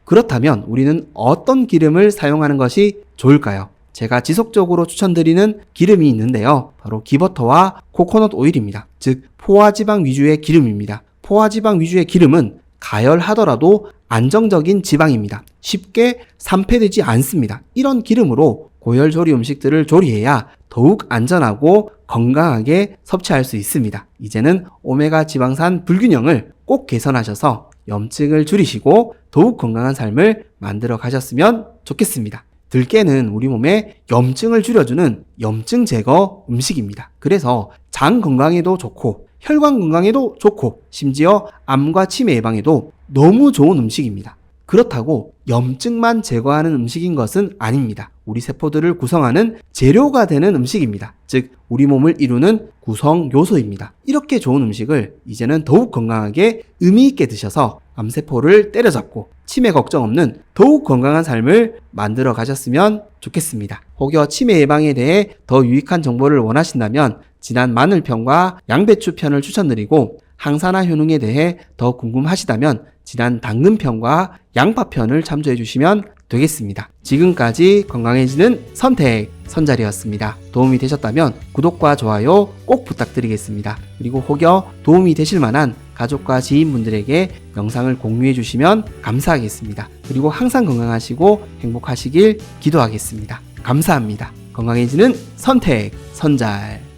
[SPEAKER 1] 그렇다면 우리는 어떤 기름을 사용하는 것이 좋을까요? 제가 지속적으로 추천드리는 기름이 있는데요. 바로 기버터와 코코넛 오일입니다. 즉 포화지방 위주의 기름입니다. 포화지방 위주의 기름은 가열하더라도 안정적인 지방입니다. 쉽게 산패되지 않습니다. 이런 기름으로 고열조리 음식들을 조리해야 더욱 안전하고 건강하게 섭취할 수 있습니다. 이제는 오메가 지방산 불균형을 꼭 개선하셔서 염증을 줄이시고 더욱 건강한 삶을 만들어 가셨으면 좋겠습니다. 들깨는 우리 몸에 염증을 줄여주는 염증 제거 음식입니다. 그래서 장 건강에도 좋고 혈관 건강에도 좋고 심지어 암과 치매 예방에도 너무 좋은 음식입니다. 그렇다고 염증만 제거하는 음식인 것은 아닙니다. 우리 세포들을 구성하는 재료가 되는 음식입니다. 즉 우리 몸을 이루는 구성 요소입니다. 이렇게 좋은 음식을 이제는 더욱 건강하게 의미 있게 드셔서 암세포를 때려잡고 치매 걱정 없는 더욱 건강한 삶을 만들어 가셨으면 좋겠습니다. 혹여 치매 예방에 대해 더 유익한 정보를 원하신다면 지난 마늘편과 양배추 편을 추천드리고 항산화 효능에 대해 더 궁금하시다면 지난 당근편과 양파편을 참조해 주시면 되겠습니다. 지금까지 건강해지는 선택 선잘이었습니다. 도움이 되셨다면 구독과 좋아요 꼭 부탁드리겠습니다. 그리고 혹여 도움이 되실 만한 가족과 지인분들에게 영상을 공유해 주시면 감사하겠습니다. 그리고 항상 건강하시고 행복하시길 기도하겠습니다. 감사합니다. 건강해지는 선택 선잘.